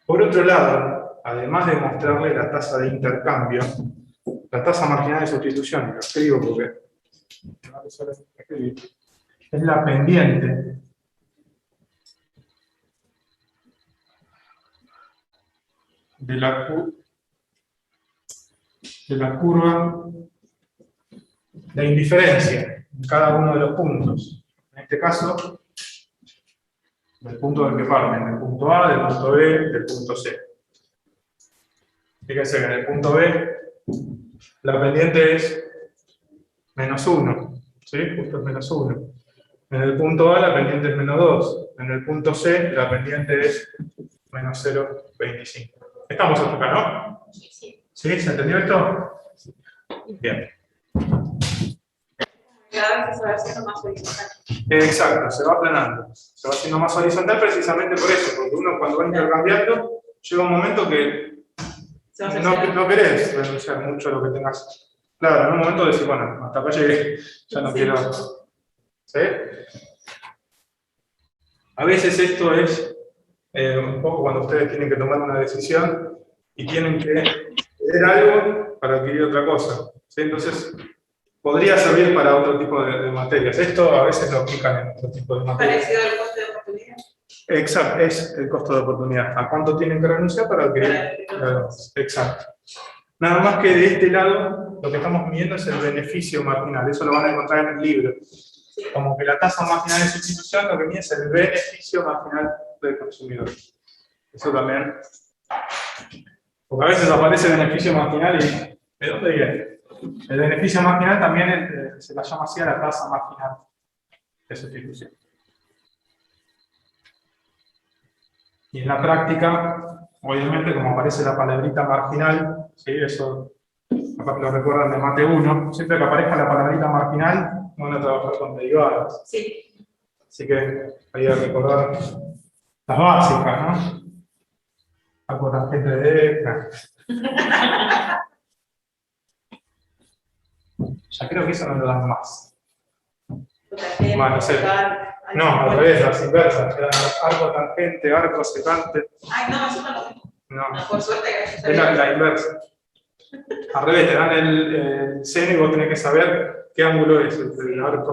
Por otro lado, además de mostrarle la tasa de intercambio, la tasa marginal de sustitución, y lo escribo porque es la pendiente de la curva de indiferencia en cada uno de los puntos. En este caso, del punto del que parten, del punto A, del punto B, del punto C. Fíjense que en el punto B, la pendiente es menos 1, ¿sí? Justo es menos 1. En el punto A, la pendiente es menos 2. En el punto C, la pendiente es menos 0,25. Estamos hasta acá, ¿no? Sí. ¿Sí? ¿Se entendió esto? Bien. Cada vez se va haciendo más horizontal. Exacto, se va aplanando. Se va haciendo más horizontal precisamente por eso, porque uno cuando va intercambiando, llega un momento que Se va a hacer no querés renunciar mucho a lo que tengas. Claro, en un momento decís, bueno, hasta acá llegué, ya no quiero. ¿Sí? A veces esto es un poco cuando ustedes tienen que tomar una decisión y tienen que ceder algo para adquirir otra cosa. ¿Sí? Entonces, podría servir para otro tipo de materias. Esto a veces lo aplican en otro tipo de materias. parecido al coste de oportunidad. Exacto, es el costo de oportunidad. ¿A cuánto tienen que renunciar para adquirir? Para adquirir. Exacto. Nada más que de este lado, lo que estamos midiendo es el beneficio marginal. Eso lo van a encontrar en el libro. Como que la tasa marginal de sustitución lo que mide es el beneficio marginal del consumidor. Eso también. Porque a veces aparece beneficio marginal y ¿de dónde viene? El beneficio marginal también se la llama así a la tasa marginal de sustitución. Y en la práctica, obviamente, como aparece la palabrita marginal, ¿sí? Eso lo recuerdan de Mate 1, siempre que aparezca la palabrita marginal, van a trabajar con derivadas. Sí. Así que hay que recordar las básicas, ¿no? Algo tangente de extra. Ya creo que eso no lo dan más. Bueno, no sé. No, al revés, las inversas. Arco tangente, arco secante. Ay, no, eso no lo tengo. No, No, por suerte, gracias a es Dios. la inversa. Al revés, te dan el seno y vos tenés que saber qué ángulo es el arco.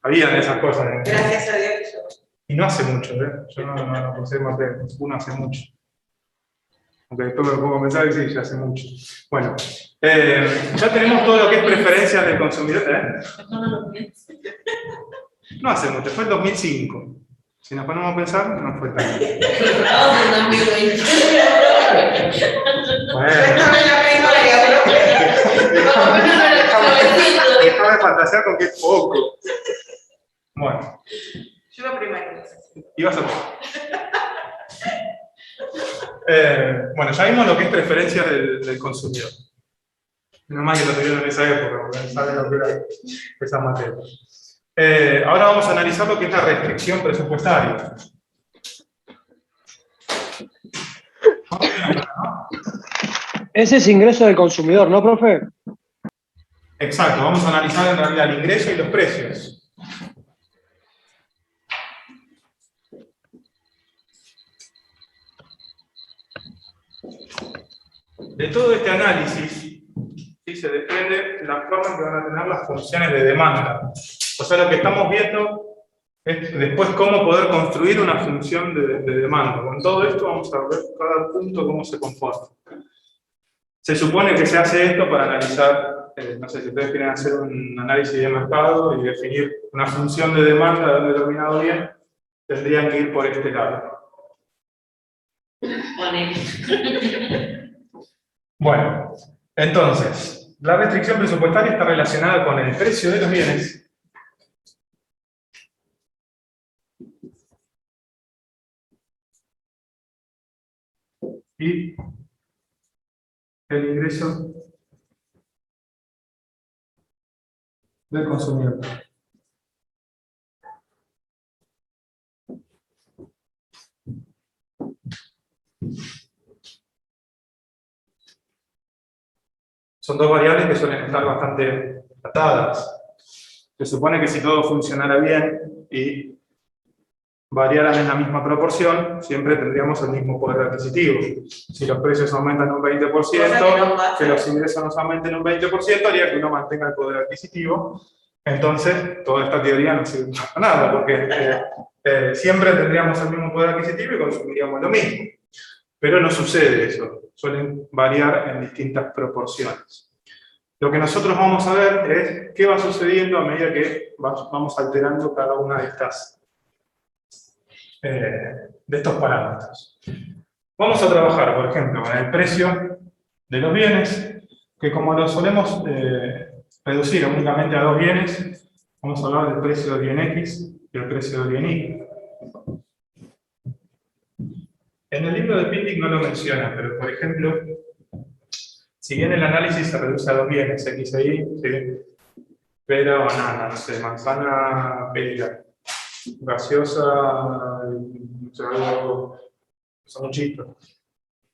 Habían esas cosas. Gracias a Dios que yo. Y no hace mucho, ¿eh? Yo no consigo más de uno hace mucho. Aunque después me pongo a pensar que sí, ya hace mucho. Bueno, ya tenemos todo lo que es preferencias del consumidor. No hace mucho, fue el 2005. Si nos ponemos a pensar, no fue tan. Bueno. Déjame fantasear con que es poco. Bueno. Yo iba primero. Ibas a bueno, ya vimos lo que es preferencias del consumidor. No más que lo tuvieron en esa época, porque saben lo que era esa materia. Ahora vamos a analizar lo que es la restricción presupuestaria. Ese es ingreso del consumidor, ¿no, profe? Exacto, vamos a analizar en realidad el ingreso y los precios. De todo este análisis, ¿sí? Se desprende la forma en que van a tener las funciones de demanda. O sea, lo que estamos viendo es después cómo poder construir una función de demanda. Con todo esto vamos a ver cada punto cómo se comporta. Se supone que se hace esto para analizar, no sé si ustedes quieren hacer un análisis de mercado y definir una función de demanda de un determinado bien, tendrían que ir por este lado. Bueno, entonces, la restricción presupuestaria está relacionada con el precio de los bienes y el ingreso del consumidor. Son dos variables que suelen estar bastante atadas. Se supone que si todo funcionara bien y variaran en la misma proporción, siempre tendríamos el mismo poder adquisitivo. Si los precios aumentan un 20%, que los ingresos nos aumenten un 20%, haría que uno mantenga el poder adquisitivo. Entonces, toda esta teoría no sirve para nada, porque siempre tendríamos el mismo poder adquisitivo y consumiríamos lo mismo. Pero no sucede eso, suelen variar en distintas proporciones. Lo que nosotros vamos a ver es qué va sucediendo a medida que vamos alterando cada una de estos parámetros. Vamos a trabajar, por ejemplo, con el precio de los bienes, que como lo solemos reducir únicamente a dos bienes, vamos a hablar del precio del bien X y el precio del bien Y. En el libro de Pindick no lo menciona, pero por ejemplo, si bien el análisis se reduce a dos bienes, X e Y, ¿sí? Pera, banana, no sé, manzana, pera, gaseosa, no sé, algo sanguchito.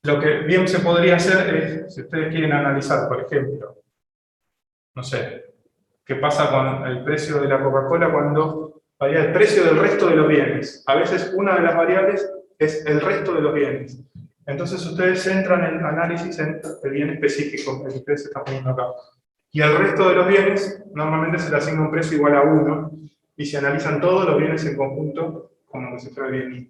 Lo que bien se podría hacer es, si ustedes quieren analizar, por ejemplo, no sé, qué pasa con el precio de la Coca-Cola cuando varía el precio del resto de los bienes. A veces una de las variables es el resto de los bienes. Entonces ustedes centran el análisis en el bien específico, el que ustedes están poniendo acá. Y al resto de los bienes, normalmente se le asigna un precio igual a 1, y se analizan todos los bienes en conjunto, como si fuera el bien Y.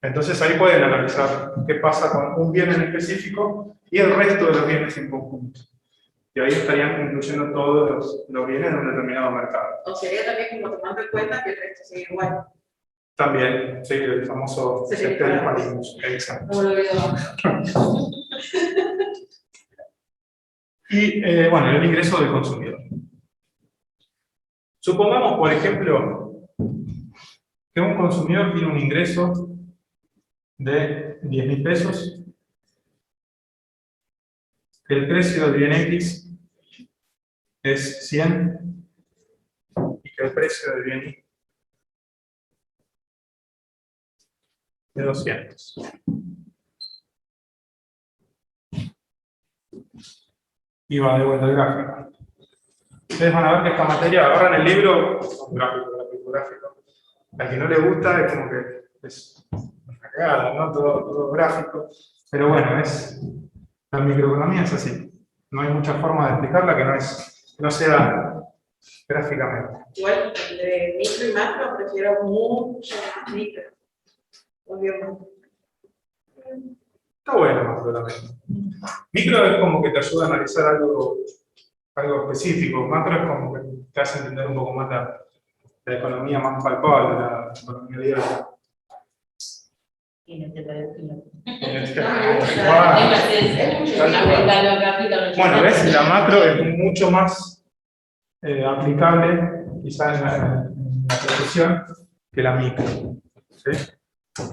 Entonces ahí pueden analizar qué pasa con un bien en específico y el resto de los bienes en conjunto. Y ahí estarían incluyendo todos los bienes de un determinado mercado. O sería también como tomando en cuenta que el resto sigue igual. También, sí, el famoso ceteris paribus. Exacto. Como lo veo. Y bueno, el ingreso del consumidor. Supongamos, por ejemplo, que un consumidor tiene un ingreso de 10.000 pesos, que el precio del bien X es 100 y que el precio del bien Y es 200. Y va de vuelta el gráfico. Ustedes van a ver que esta materia, agarran el libro, gráfico. Al que no le gusta es como que es una cagada, ¿no? Todo gráfico. Pero bueno, la microeconomía es así. No hay mucha forma de explicarla que no sea gráficamente. Igual, entre micro y macro prefiero mucho más micro. Obviamente. Está bueno macro también. Micro es como que te ayuda a analizar algo específico. Macro es como que te hace entender un poco más la economía más palpable, la economía diaria. Bueno, ves, la macro es mucho más aplicable, quizás en la profesión, que la micro. ¿Sí?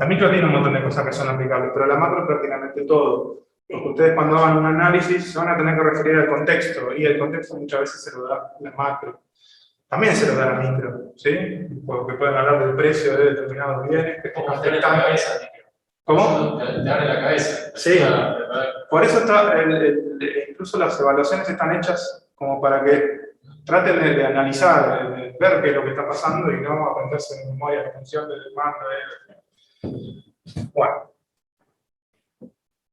La micro tiene un montón de cosas que son aplicables, pero la macro prácticamente todo. Porque ustedes cuando hagan un análisis se van a tener que referir al contexto, y el contexto muchas veces se lo da la macro. También se lo da la micro, ¿sí? Porque pueden hablar del precio de determinados bienes que están afectando. ¿Cómo? Te abre la cabeza. Sí. Por eso incluso las evaluaciones están hechas como para que traten de analizar, de ver qué es lo que está pasando y no aprenderse de memoria la función de demanda. Bueno.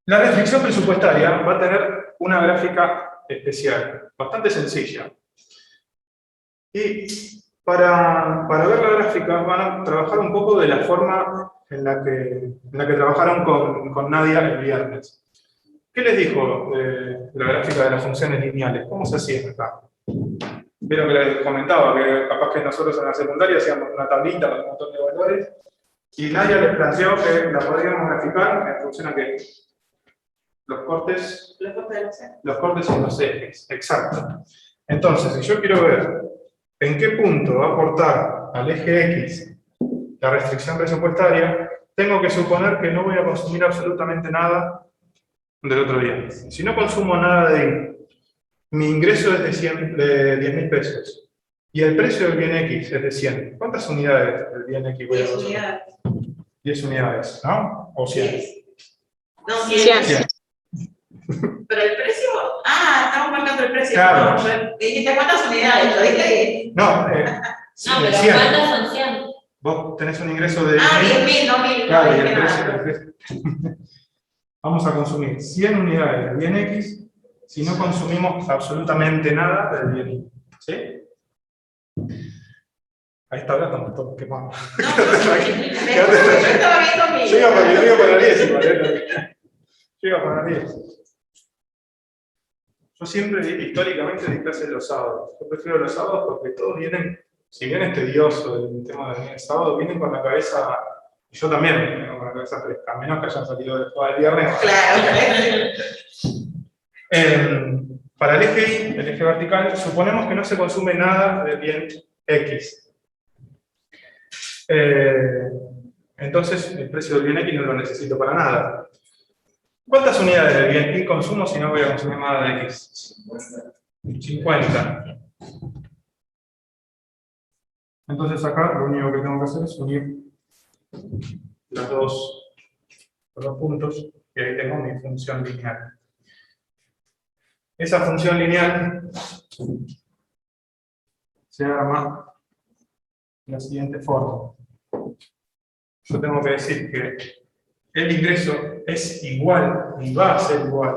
La restricción presupuestaria va a tener una gráfica especial, bastante sencilla. Y para ver la gráfica van a trabajar un poco de la forma en la que trabajaron con Nadia el viernes. ¿Qué les dijo de la gráfica de las funciones lineales? ¿Cómo se hacía acá? Vieron que les comentaba que capaz que nosotros en la secundaria hacíamos una tablita con un montón de valores y Nadia les planteó que la podríamos graficar en función a que los cortes y los ejes. Exacto. Entonces, si yo quiero ver en qué punto va a aportar al eje X la restricción presupuestaria, tengo que suponer que no voy a consumir absolutamente nada del otro día. Si no consumo nada de ahí, mi ingreso es de 10.000 pesos y el precio del bien X es de 100. ¿Cuántas unidades del bien X voy a consumir? 10 unidades, ¿no? ¿O 100? No, 100. 100. Pero el precio, estamos marcando el precio. Claro. Dijiste cuántas unidades, lo dije ahí. No, pero 100. ¿cuántas son 100? Vos tenés un ingreso de 10.000, no 1.000. Claro, y no, el nada. precio. Vamos a consumir 100 unidades del bien X si no consumimos absolutamente nada del bien Y. ¿Sí? Ahí está, ahora estamos todos quemados. No, yo estaba viendo mi. Yo iba para 10 igual. Yo iba para 10. Yo siempre, históricamente, di clases los sábados. Yo prefiero los sábados porque todos vienen, si bien es tedioso el tema de venir el sábado, vienen con la cabeza, y yo también vengo con la cabeza fresca, a menos que hayan salido después del viernes. Claro. Para el eje Y, el eje vertical, suponemos que no se consume nada del bien X. Entonces, el precio del bien X no lo necesito para nada. ¿Cuántas unidades de bien Y consumo si no voy a consumir nada de X? 50. Entonces acá lo único que tengo que hacer es unir los dos puntos y ahí tengo mi función lineal. Esa función lineal se llama de la siguiente forma. Yo tengo que decir que el ingreso es igual y va a ser igual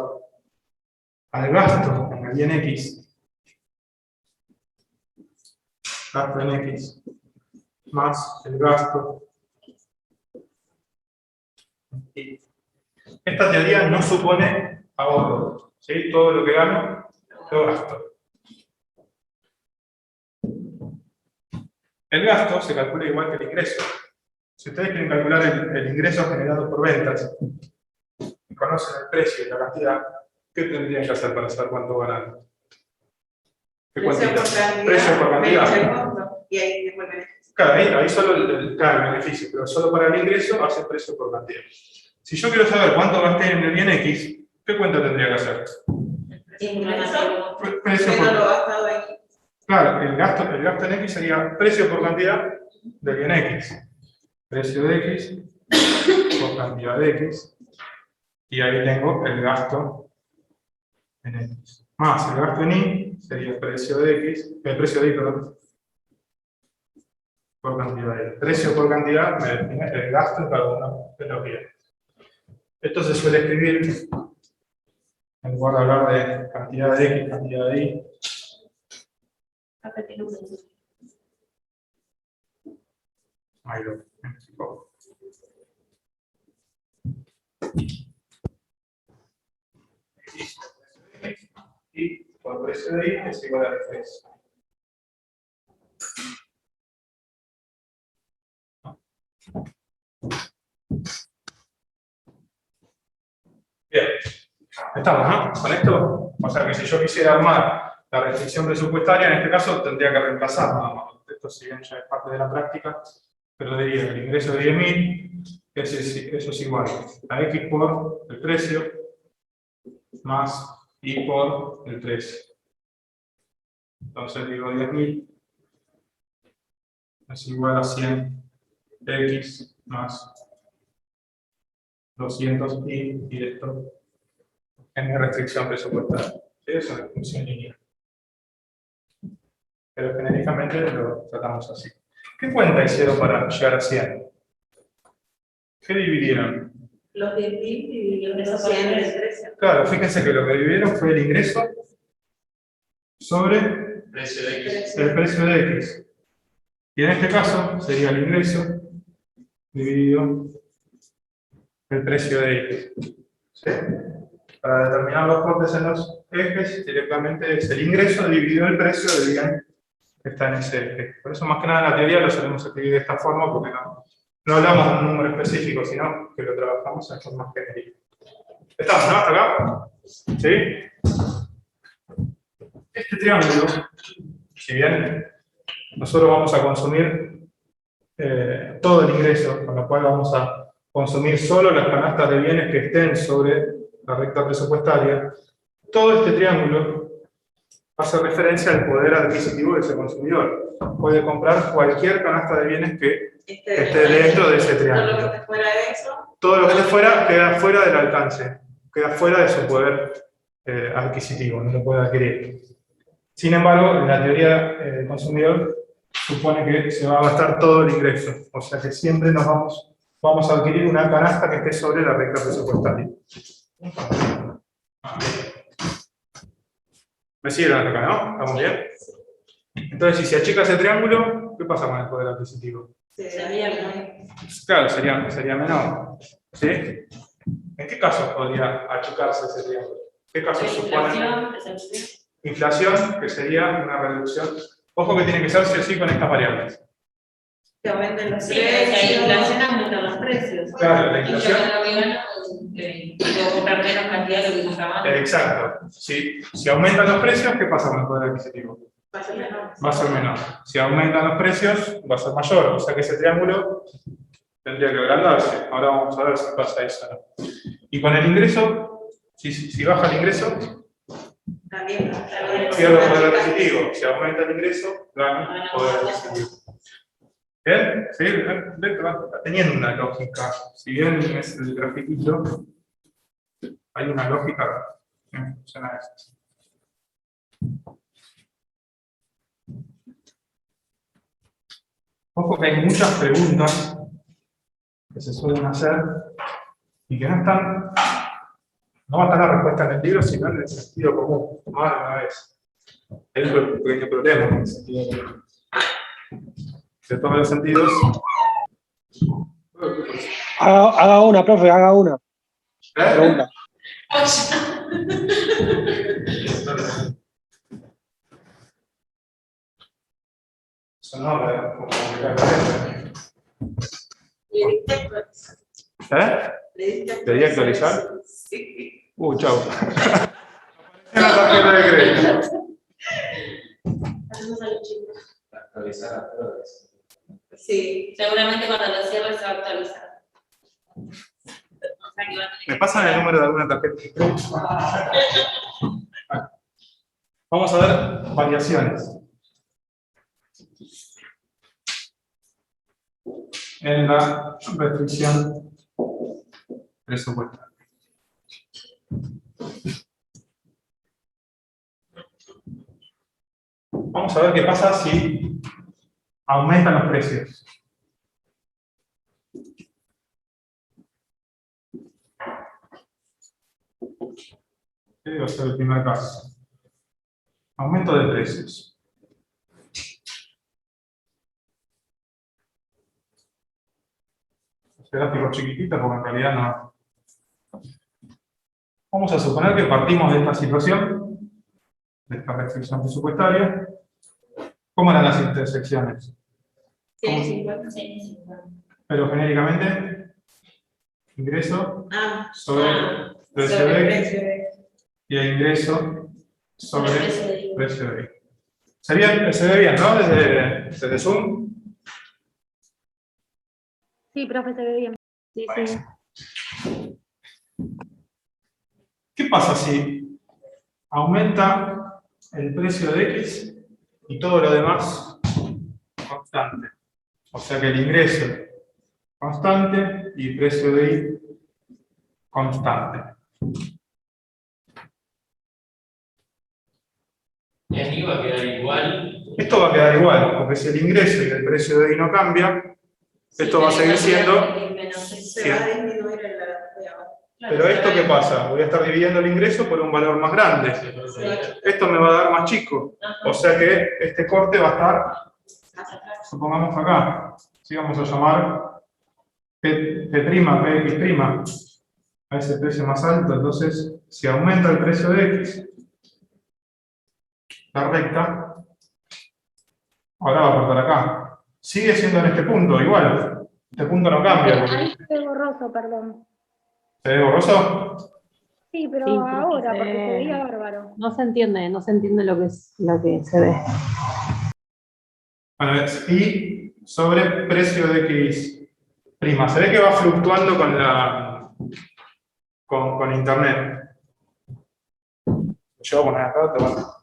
al gasto en el bien X, gasto en X, más el gasto Y esta teoría no supone ahorro, ¿sí? Todo lo que gano, lo gasto. El gasto se calcula igual que el ingreso. Si ustedes quieren calcular el ingreso generado por ventas, y conocen el precio y la cantidad, ¿qué tendrían que hacer para saber cuánto ganan? ¿Qué Precio cuantía? por cantidad. Precio por cantidad. menos el costo, y ahí después el beneficio. Claro, ahí solo el beneficio, pero solo para el ingreso hace precio por cantidad. Si yo quiero saber cuánto gasté en el bien X, ¿qué cuenta tendría que hacer? Ingreso, Precio menos lo por... gastado en Claro, el gasto en X sería precio por cantidad del bien X. Precio de X por cantidad de X. Y ahí tengo el gasto en X. Más el gasto en Y sería el precio de X, el precio de Y, perdón, por cantidad de Y. Precio por cantidad me define el gasto en cada uno de los bienes. Esto se suele escribir, en lugar de hablar de cantidad de X, cantidad de Y. Ahí lo explico. Y por precio de Y es igual a F. Bien, estamos, ¿no? Con esto, o sea que si yo quisiera armar la restricción presupuestaria, en este caso tendría que reemplazar nada más. Esto si bien ya es parte de la práctica, pero diría el ingreso de 10.000, eso es igual a X por el precio más Y por el precio. Entonces digo 10.000 es igual a 100X más 200Y, y esto es mi restricción presupuestaria. ¿Sí? Es una función lineal. Pero genéricamente lo tratamos así. ¿Qué cuenta hicieron para llegar a 100? ¿Qué dividieron? los 10.000 divididos por 100 del precio. Claro, fíjense que lo que dividieron fue el ingreso sobre Precio de X. el precio de X. Y en este caso sería el ingreso dividido el precio de X. ¿Sí? Para determinar los cortes en los ejes, directamente es el ingreso dividido el precio del bien que está en ese eje. Por eso, más que nada en la teoría lo solemos escribir de esta forma, porque no hablamos de un número específico, sino que lo trabajamos en forma genérica. ¿Estamos, no? ¿Hasta acá? ¿Sí? Este triángulo, si bien nosotros vamos a consumir todo el ingreso, con lo cual vamos a consumir solo las canastas de bienes que estén sobre la recta presupuestaria, todo este triángulo hace referencia al poder adquisitivo de ese consumidor. Puede comprar cualquier canasta de bienes que esté dentro de ese triángulo. Todo lo que esté fuera de eso. Todo lo que esté fuera queda fuera del alcance, queda fuera de su poder adquisitivo, no lo puede adquirir. Sin embargo, en la teoría del consumidor supone que se va a gastar todo el ingreso, o sea que siempre nos vamos a adquirir una canasta que esté sobre la recta presupuestaria. ¿Me siguen hasta acá, no? ¿Estamos bien? Entonces, si se achica ese triángulo, ¿qué pasa con el poder adquisitivo? Sería bien. Claro, sería menor. ¿Sí? ¿En qué casos podría achicarse ese triángulo? ¿Qué casos supone? Inflación, que sería una reducción. Ojo que tiene que ser sí o sí con estas variables. Que aumenten los Sí, que la precios. inflación aumenta los precios. Claro, la Y yo inflación. lo que gano, puedo comprar menos cantidad de lo que compraba antes. Exacto. Si aumentan los precios, ¿qué pasa con el poder adquisitivo? Va a ser menor. Va a ser menor. Si aumentan los precios, va a ser mayor. O sea que ese triángulo tendría que agrandarse. Ahora vamos a ver si pasa eso, ¿no? Y con el ingreso, si baja el ingreso, También. pierde el poder adquisitivo. Si aumenta el ingreso, gana el poder adquisitivo. ¿Bien? ¿Sí? Va teniendo una lógica. Si bien es el grafiquito, hay una lógica que funciona así. Ojo que hay muchas preguntas que se suelen hacer y que no va a estar la respuesta en el libro, sino en el sentido común, más de una vez. Hay un pequeño problema con el sentido común. De todos los sentidos, Haga una, profe, haga una. Pregunta. Sonora, como ¿Le di actualizar? Sí. Chau. La tarjeta de crédito. Actualizar las pruebas. Sí. Seguramente cuando lo cierres se va a actualizar. O sea que va a tener ¿Me pasan el número de alguna tarjeta de crédito? Vamos a ver variaciones. En la restricción presupuestaria. Vamos a ver qué pasa si aumentan los precios. Este va a ser el primer caso. Aumento de precios. Gráficos chiquititos porque en realidad no. Vamos a suponer que partimos de esta situación, de esta restricción presupuestaria. ¿Cómo eran las intersecciones? 150. Pero genéricamente, ingreso sobre precio sobre de precio de. y el ingreso sobre Precio de I. precio de I. Se ve bien, ¿no? Desde Zoom. Sí, profe, se ve bien. Sí, sí. ¿Qué pasa si aumenta el precio de X y todo lo demás constante? O sea que el ingreso constante y precio de I constante. Y aquí va a quedar igual. Esto va a quedar igual, porque si el ingreso y el precio de I no cambia, esto va a seguir siendo. Se va a disminuir en la de abajo. Pero esto, ¿qué pasa? Voy a estar dividiendo el ingreso por un valor más grande. Esto me va a dar más chico. O sea que este corte va a estar, supongamos acá. ¿Sí? Vamos a llamar P', PX', a ese precio más alto. Entonces, si aumenta el precio de X, la recta, ahora va a cortar acá. Sigue siendo en este punto, igual. Este punto no cambia. Ahí se ve borroso, perdón. ¿Se ve borroso? Sí, pero Sí, porque ahora, se- porque se veía bárbaro. No se entiende lo que se ve. Bueno, es I sobre precio de X'. Se ve que va fluctuando con internet. Yo voy a poner acá, te voy a...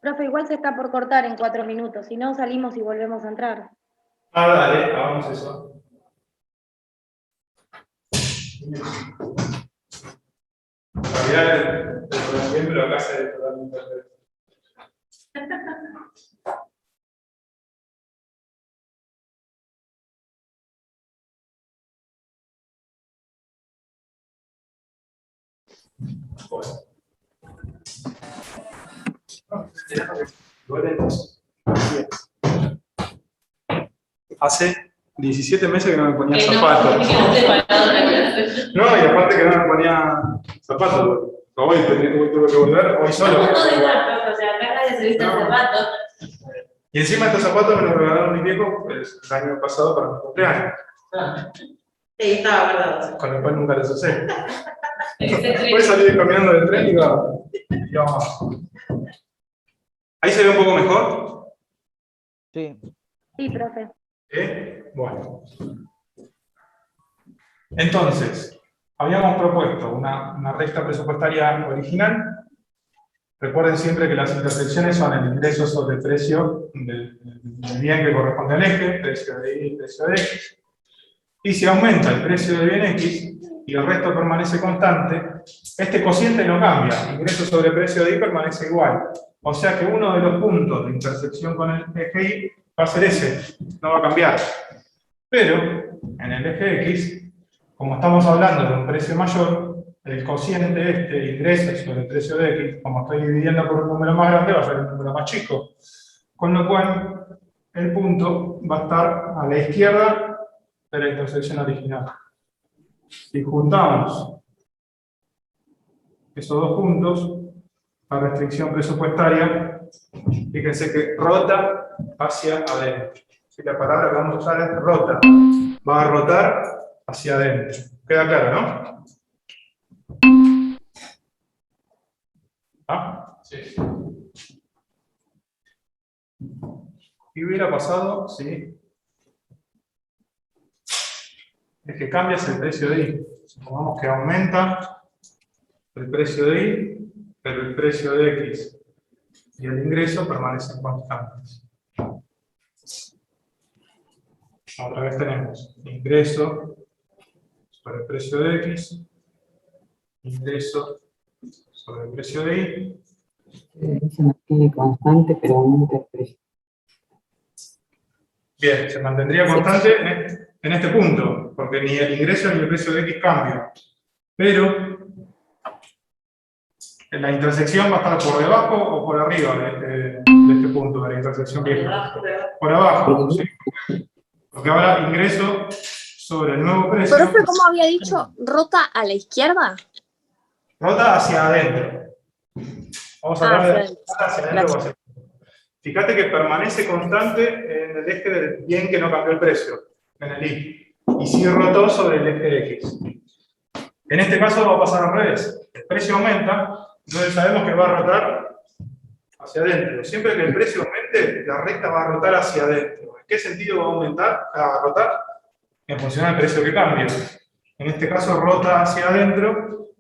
Profe, igual se está por cortar en 4 minutos. Si no, salimos y volvemos a entrar. Dale, hagamos eso. En realidad, siempre acá se ve totalmente al revés. Hace 17 meses que no me ponía zapatos. No, y aparte que no me ponía zapatos. Hoy tuve que volver, hoy solo. O sea, acá nadie se viste el zapato. Y encima estos zapatos me los regalaron mis viejos pues, el año pasado para mi cumpleaños. Sí, estaba guardado. Con lo cual nunca los usé. Después salí caminando del tren y iba más. ¿Ahí se ve un poco mejor? Sí. Sí, profe. Bueno. Entonces, habíamos propuesto una recta presupuestaria original. Recuerden siempre que las intersecciones son el ingreso sobre el precio del bien que corresponde al eje, precio de Y y precio de X. Y si aumenta el precio del bien X y el resto permanece constante, este cociente no cambia. Ingreso sobre precio de Y permanece igual. O sea que uno de los puntos de intersección con el eje Y va a ser ese, no va a cambiar. Pero en el eje X, como estamos hablando de un precio mayor, el cociente ingreso sobre el precio de X, como estoy dividiendo por un número más grande, va a ser un número más chico. Con lo cual, el punto va a estar a la izquierda de la intersección original. Si juntamos esos dos puntos, la restricción presupuestaria, fíjense que rota hacia adentro. Si la palabra que vamos a usar es rota, va a rotar hacia adentro. ¿Queda claro, no? ¿Ah? Sí. ¿Qué hubiera pasado si es que cambias el precio de I? Supongamos que aumenta el precio de I, pero el precio de X y el ingreso permanecen constantes. Otra vez tenemos ingreso sobre el precio de X, ingreso sobre el precio de Y. Se mantiene constante, pero aumenta el precio. Bien, se mantendría constante en este punto, porque ni el ingreso ni el precio de X cambian. Pero la intersección va a estar por debajo o por arriba de este punto, de la intersección vieja. Por abajo, ¿sí? Porque ahora ingreso sobre el nuevo precio. Profe, ¿cómo había dicho? ¿Rota a la izquierda? Rota hacia adentro. Vamos a hablar de rota hacia adentro o hacia adentro. Fíjate que permanece constante en el eje del bien que no cambió el precio, en el Y. Y sí rotó sobre el eje X. En este caso va a pasar al revés. El precio aumenta, entonces sabemos que va a rotar hacia adentro. Siempre que el precio aumente, la recta va a rotar hacia adentro. ¿En qué sentido va a aumentar, a rotar? En función del precio que cambie. En este caso rota hacia adentro,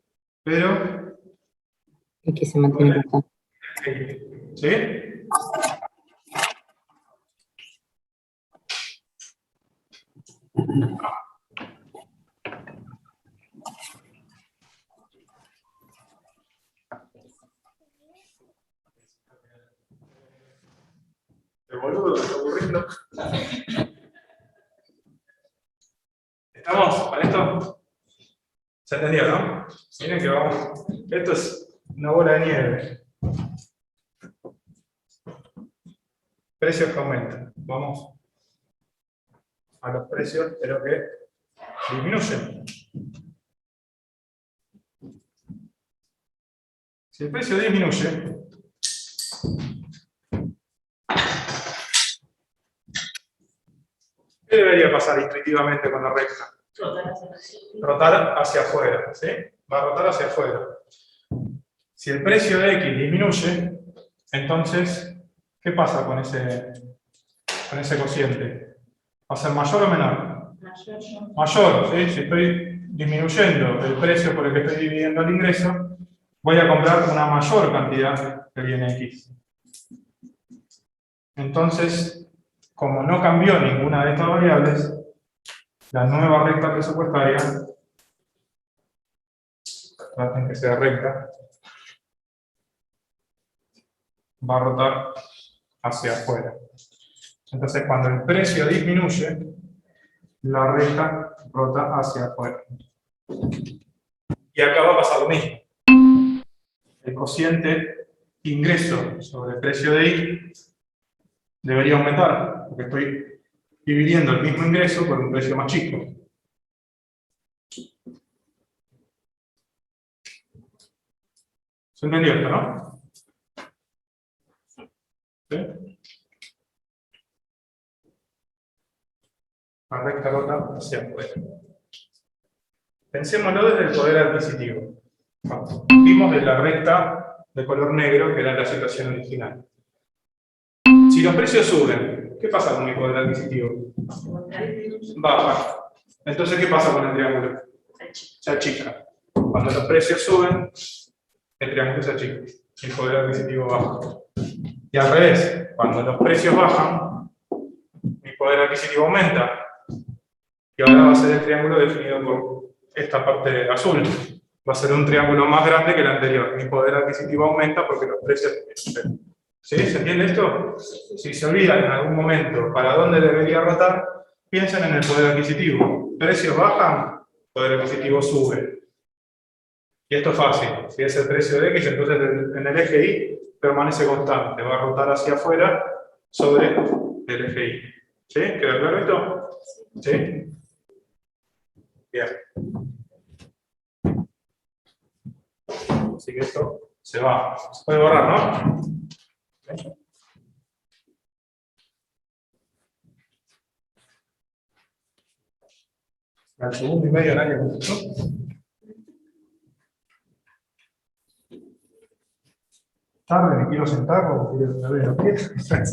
pero... Y que se mantiene constante. ¿Sí? El boludo me está aburriendo. ¿Estamos con esto? ¿Se entendió, no? Miren que vamos. Esto es una bola de nieve. Precios que aumentan. Vamos a los precios, pero que disminuyen. Si el precio disminuye, ¿qué debería pasar intuitivamente con la recta? Rotar hacia afuera, ¿sí? Va a rotar hacia afuera. Si el precio de X disminuye, entonces, ¿qué pasa con ese cociente? ¿Va a ser mayor o menor? Mayor, ¿sí? Si estoy disminuyendo el precio por el que estoy dividiendo el ingreso, voy a comprar una mayor cantidad de bien X. Entonces, como no cambió ninguna de estas variables, la nueva recta presupuestaria, traten que sea recta, va a rotar hacia afuera. Entonces, cuando el precio disminuye, la recta rota hacia afuera. Y acá va a pasar lo mismo. El cociente ingreso sobre el precio de Y debería aumentar, porque estoy dividiendo el mismo ingreso por un precio más chico. ¿Se entendió esto, no? ¿Sí? La recta rota hacia afuera. Pensémoslo desde el poder adquisitivo. Vimos de la recta de color negro, que era la situación original. Si los precios suben, ¿qué pasa con mi poder adquisitivo? Baja. Entonces, ¿qué pasa con el triángulo? Se achica. Cuando los precios suben, el triángulo se achica. El poder adquisitivo baja. Y al revés, cuando los precios bajan, mi poder adquisitivo aumenta. Y ahora va a ser el triángulo definido por esta parte azul. Va a ser un triángulo más grande que el anterior. Mi poder adquisitivo aumenta porque los precios disminuyen. ¿Sí? ¿Se entiende esto? Si se olvidan en algún momento para dónde debería rotar, piensen en el poder adquisitivo. Precios bajan, poder adquisitivo sube. Y esto es fácil. Si es el precio de X, entonces en el eje Y permanece constante. Va a rotar hacia afuera sobre del eje Y. ¿Sí? ¿Queda claro esto? ¿Sí? Bien. Así que esto se va. Se puede borrar, ¿no? Al segundo y medio del año. ¿No? Tarde, me quiero sentar o quiero saber los pies. La próxima es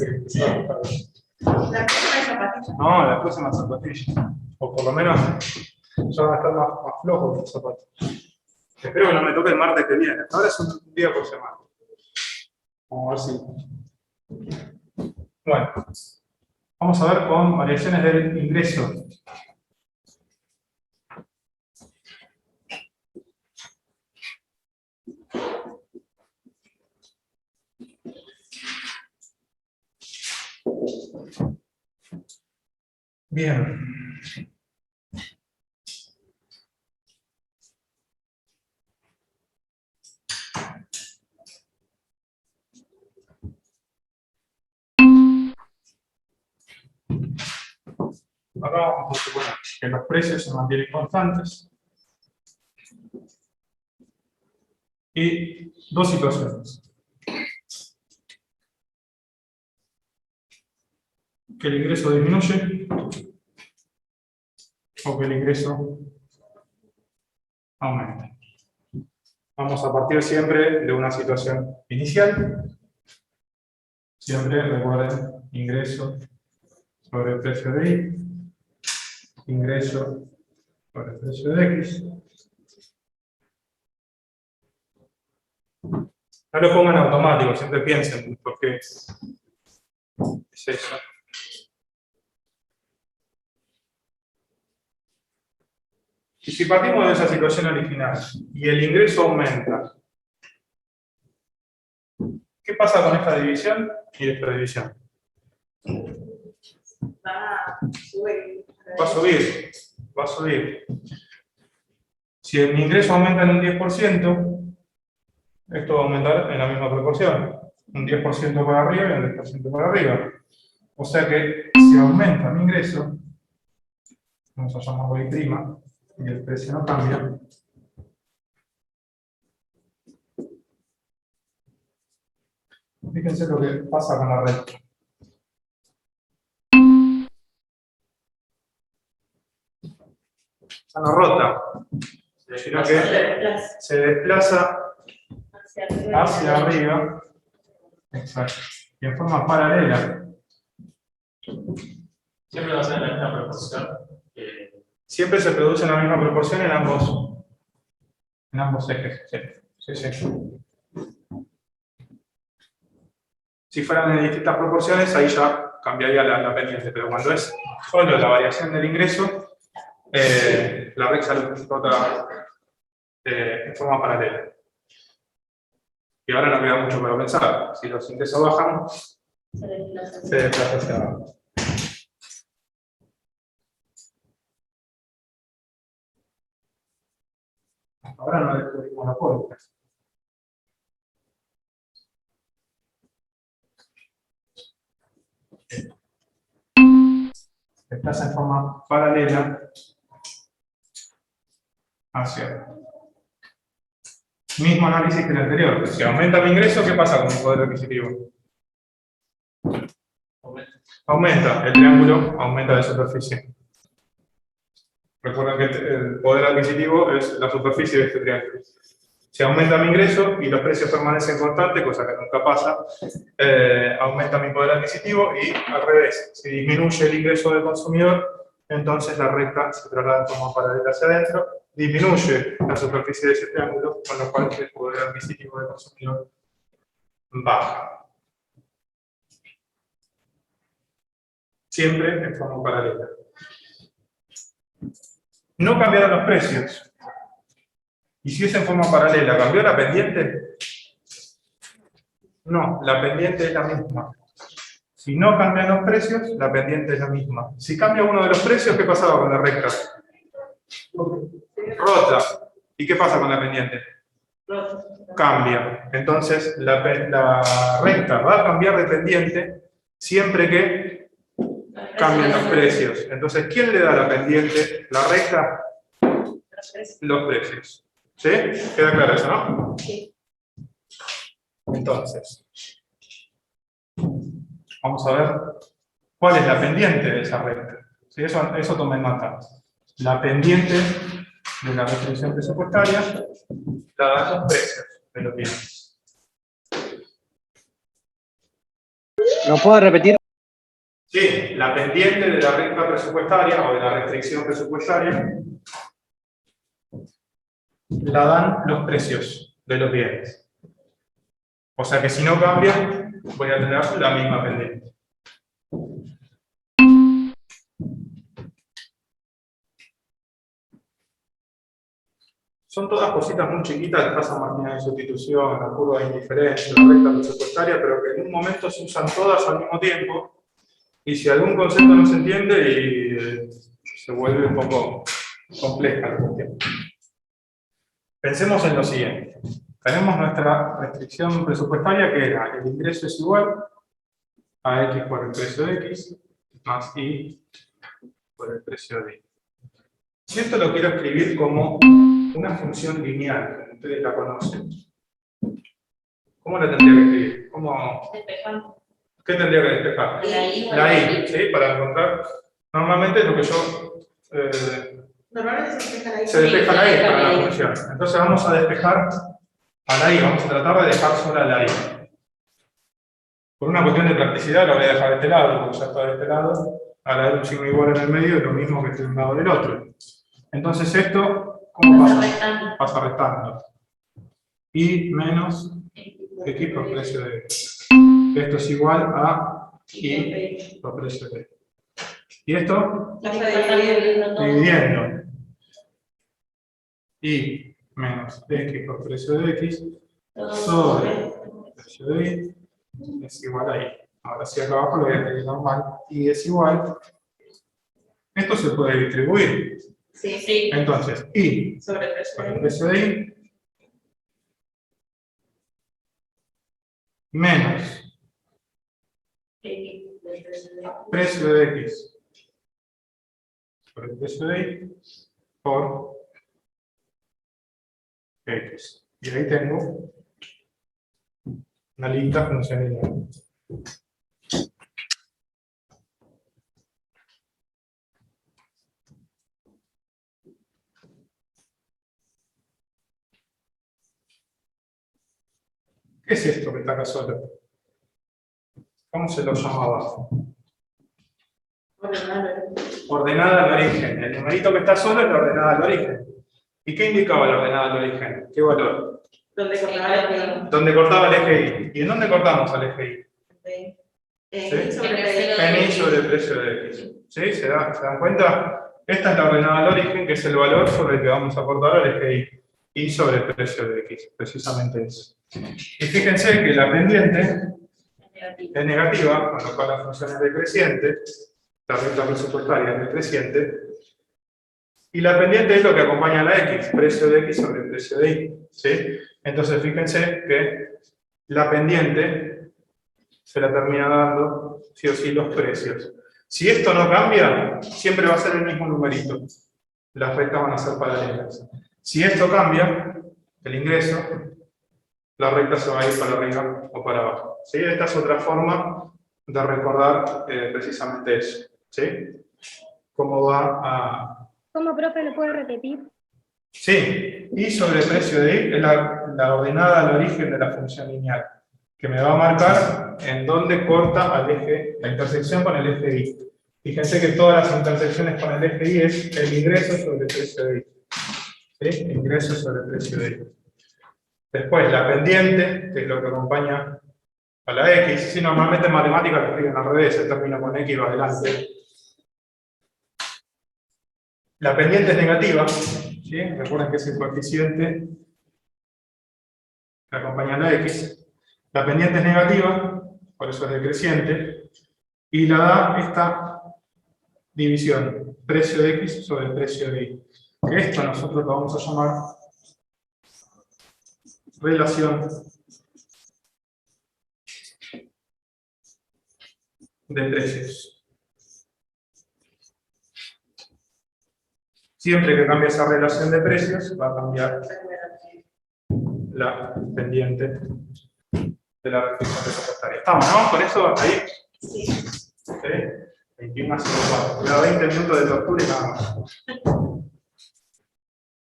zapatilla. No, la próxima zapatilla. O por lo menos ya van a estar más flojos los zapatos. Espero que no me toque el martes que viene. Ahora es un día por semana. Vamos a ver si. Bueno, vamos a ver con variaciones del ingreso. Bien. Acá vamos a suponer que los precios se mantienen constantes. Y dos situaciones. Que el ingreso disminuye o que el ingreso aumenta. Vamos a partir siempre de una situación inicial. Siempre recuerden ingreso sobre el precio de Y, ingreso sobre el precio de X. No lo pongan automático, siempre piensen por qué es eso. Y si partimos de esa situación original y el ingreso aumenta, ¿qué pasa con esta división y esta división? Va a subir. Va a subir, va a subir. Si el ingreso aumenta en un 10%, esto va a aumentar en la misma proporción. Un 10% para arriba y un 10% para arriba. O sea que si aumenta mi ingreso, vamos a llamarlo Y', y el precio no cambia, fíjense lo que pasa con la recta. Ya no rota, sino que se desplaza hacia arriba. Exacto. Y en forma paralela. Siempre va a ser en la misma proporción. Siempre se produce en la misma proporción en ambos ejes. Sí. Si fueran en distintas proporciones, ahí ya cambiaría la pendiente, pero cuando es solo la variación del ingreso, la recta lo rota en forma paralela. Y ahora no queda mucho para pensar. Si los ingresos bajan, se desplaza hacia abajo. Ahora no descubrimos la puerta. Desplaza en forma paralela hacia abajo. Mismo análisis que el anterior. Si aumenta mi ingreso, ¿qué pasa con mi poder adquisitivo? Aumenta. El triángulo aumenta de superficie. Recuerden que el poder adquisitivo es la superficie de este triángulo. Si aumenta mi ingreso y los precios permanecen constantes, cosa que nunca pasa, aumenta mi poder adquisitivo y al revés. Si disminuye el ingreso del consumidor, entonces la recta se traslada de forma paralela hacia adentro, disminuye la superficie de ese triángulo, con lo cual el poder adquisitivo del consumidor baja. Siempre en forma paralela. No cambiaron los precios. ¿Y si es en forma paralela, cambió la pendiente? No, la pendiente es la misma. Si no cambian los precios, la pendiente es la misma. Si cambia uno de los precios, ¿qué pasaba con la recta? Rota. ¿Y qué pasa con la pendiente? Cambia. Entonces, la recta va a cambiar de pendiente siempre que cambian los precios. Entonces, ¿quién le da la pendiente? ¿La recta? Los precios. ¿Sí? ¿Queda claro eso, no? Sí. Entonces, vamos a ver cuál es la pendiente de esa recta. ¿Sí? Eso tomen nota. La pendiente de la restricción presupuestaria la dan los precios de los bienes. ¿Lo puedo repetir? Sí, la pendiente de la recta presupuestaria o de la restricción presupuestaria la dan los precios de los bienes. O sea que si no cambia, voy a tener la misma pendiente. Son todas cositas muy chiquitas, la tasa marginal de sustitución, la curva de indiferencia, la recta presupuestaria, pero que en un momento se usan todas al mismo tiempo, y si algún concepto no se entiende, se vuelve un poco compleja la cuestión. Pensemos en lo siguiente. Tenemos nuestra restricción presupuestaria, que era el ingreso es igual a X por el precio de X, más Y por el precio de Y. Y esto lo quiero escribir como una función lineal, como ustedes la conocen. ¿Cómo la tendría que escribir? Despejando. ¿Qué tendría que despejar? La I. ¿Sí? Para encontrar. Normalmente lo que yo. Normalmente se despeja la I. Se despeja la I para la función. Entonces vamos a despejar a la I. Vamos a tratar de dejar sola la I. Por una cuestión de practicidad lo voy a dejar de este lado, porque ya está de este lado. Al haber un signo igual en el medio es lo mismo que esté de un lado del otro. Entonces esto, ¿cómo pasa? Pasa restando. Y menos X por precio de X. Esto es igual a Y por precio de X. ¿Y esto? Dividiendo. Y menos X por precio de X sobre precio de Y es igual a Y. Ahora si acá abajo lo voy a escribir normal. Y es igual. Esto se puede distribuir. Sí. Entonces, Y Sobre por el precio de Y menos precio de X por el precio de Y por X. Y ahí tengo una lista funcional. ¿Qué es esto que está acá solo? ¿Cómo se lo llamaba? Ordenada al origen. El numerito que está solo es la ordenada al origen. ¿Y qué indicaba la ordenada al origen? ¿Qué valor? Donde cortaba el eje. Donde cortaba el eje Y. ¿Y en dónde cortamos al eje Y? ¿Sí? En Y sobre el precio de X. ¿Sí? ¿Se dan cuenta? Esta es la ordenada al origen, que es el valor sobre el que vamos a cortar al eje Y. Y sobre el precio de X. Precisamente eso. Y fíjense que la pendiente es negativa, con lo cual la función es decreciente, la recta presupuestaria es decreciente, y la pendiente es lo que acompaña a la X, precio de X sobre el precio de Y. ¿Sí? Entonces fíjense que la pendiente se la termina dando sí o sí los precios. Si esto no cambia, siempre va a ser el mismo numerito. Las rectas van a ser paralelas. Si esto cambia, el ingreso, la recta se va a ir para arriba o para abajo. ¿Sí? Esta es otra forma de recordar precisamente eso. ¿Sí? ¿Cómo va a...? ¿Cómo, profe, lo puede repetir? Sí, Y sobre el precio de Y es la ordenada al origen de la función lineal, que me va a marcar en dónde corta al eje, la intersección con el eje Y. Fíjense que todas las intersecciones con el eje Y es el ingreso sobre el precio de Y. ¿Sí? Ingreso sobre el precio de Y. Después, la pendiente, que es lo que acompaña a la X. Sí, normalmente en matemáticas lo escriben al revés, el término con X va adelante. La pendiente es negativa, ¿sí? Recuerden que es el coeficiente que acompaña a la X. La pendiente es negativa, por eso es decreciente, y la da esta división, precio de X sobre el precio de Y. Que esto nosotros lo vamos a llamar relación de precios. Siempre que cambie esa relación de precios, va a cambiar la pendiente de la restricción presupuestaria. ¿Estamos, no? ¿Con eso hasta ahí? Sí. ¿Sí? 21 a 04. Queda 20 minutos de tortura y nada más.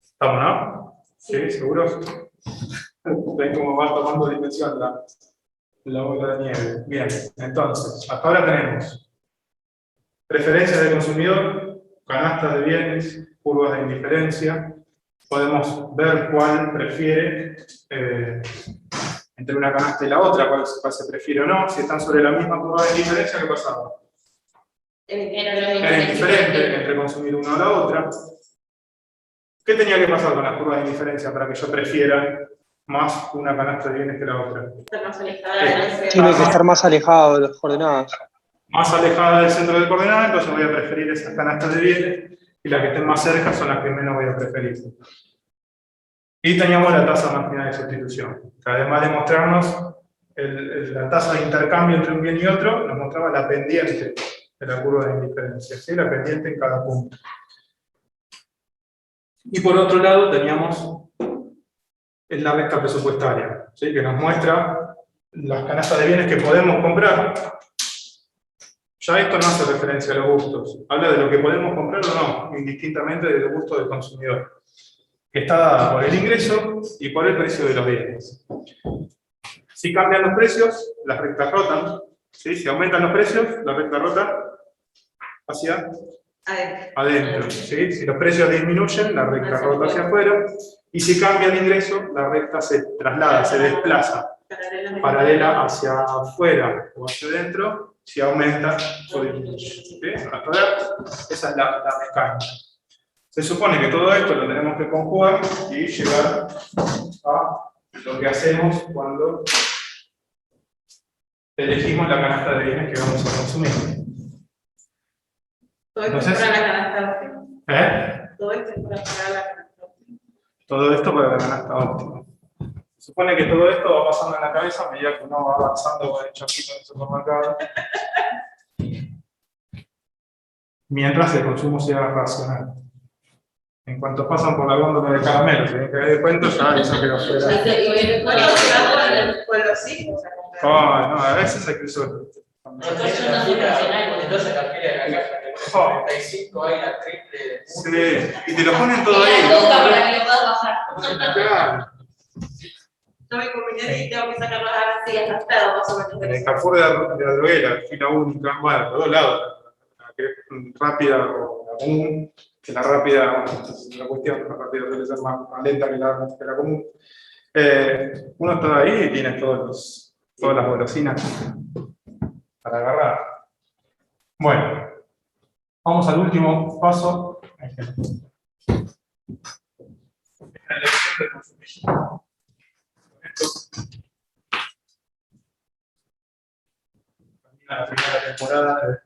¿Estamos, no? ¿Sí? ¿Seguros? Ven cómo va tomando dimensión la bola de nieve. Bien, entonces, hasta ahora tenemos preferencias del consumidor, canastas de bienes, curvas de indiferencia. Podemos ver cuál prefiere entre una canasta y la otra, cuál se prefiere o no. Si están sobre la misma curva de indiferencia, ¿qué pasaba? Era indiferente entre consumir una o la otra. ¿Qué tenía que pasar con las curvas de indiferencia para que yo prefiera más una canasta de bienes que la otra? Tiene que estar más alejado de las coordenadas. Más alejada del centro de coordenadas, entonces voy a preferir esas canastas de bienes, y las que estén más cerca son las que menos voy a preferir. Y teníamos la tasa máxima de sustitución, que además de mostrarnos la tasa de intercambio entre un bien y otro, nos mostraba la pendiente de la curva de indiferencia, ¿sí? La pendiente en cada punto. Y por otro lado teníamos la recta presupuestaria, ¿sí? Que nos muestra las canastas de bienes que podemos comprar. Ya esto no hace referencia a los gustos, habla de lo que podemos comprar o no, indistintamente del gusto del consumidor, que está dada por el ingreso y por el precio de los bienes. Si cambian los precios, las rectas rotan, ¿sí? Si aumentan los precios, la recta rota hacia adentro, ¿sí? Si los precios disminuyen, la recta rota hacia afuera, y si cambia el ingreso, la recta se traslada, se desplaza, paralela hacia afuera o hacia adentro, si aumenta o disminuye. ¿Sí? Hasta ahora, esa es la mecánica. Se supone que todo esto lo tenemos que conjugar y llegar a lo que hacemos cuando elegimos la canasta de bienes que vamos a consumir. Todo esto Entonces, para la canasta óptima. Todo esto es para la canasta óptima. Todo esto para la canasta óptima. Se supone que todo esto va pasando en la cabeza a medida que uno va avanzando con el choquito del supermercado. Mientras el consumo sea racional. En cuanto pasan por la góndola de caramelos, tienen que dar de cuenta, ya eso quedó fuera. Con los hijos. No, a veces hay que usar. Entonces la fila de la caja, que pone 45, hay la triple. Sí, y te lo ponen todo ahí. Para que lo puedas bajar. Claro. Yo me combiné y tengo que sacar las así hasta el pedo, más o menos. En el Carrefour de la droguera, fila única, bueno, por dos lados. La que es rápida o la común, que la rápida, es la cuestión, la rápida suele ser más lenta que la común. Uno está ahí y tiene todas las golosinas para agarrar. Bueno, vamos al último paso. La elección del consumidor. Termina la primera temporada.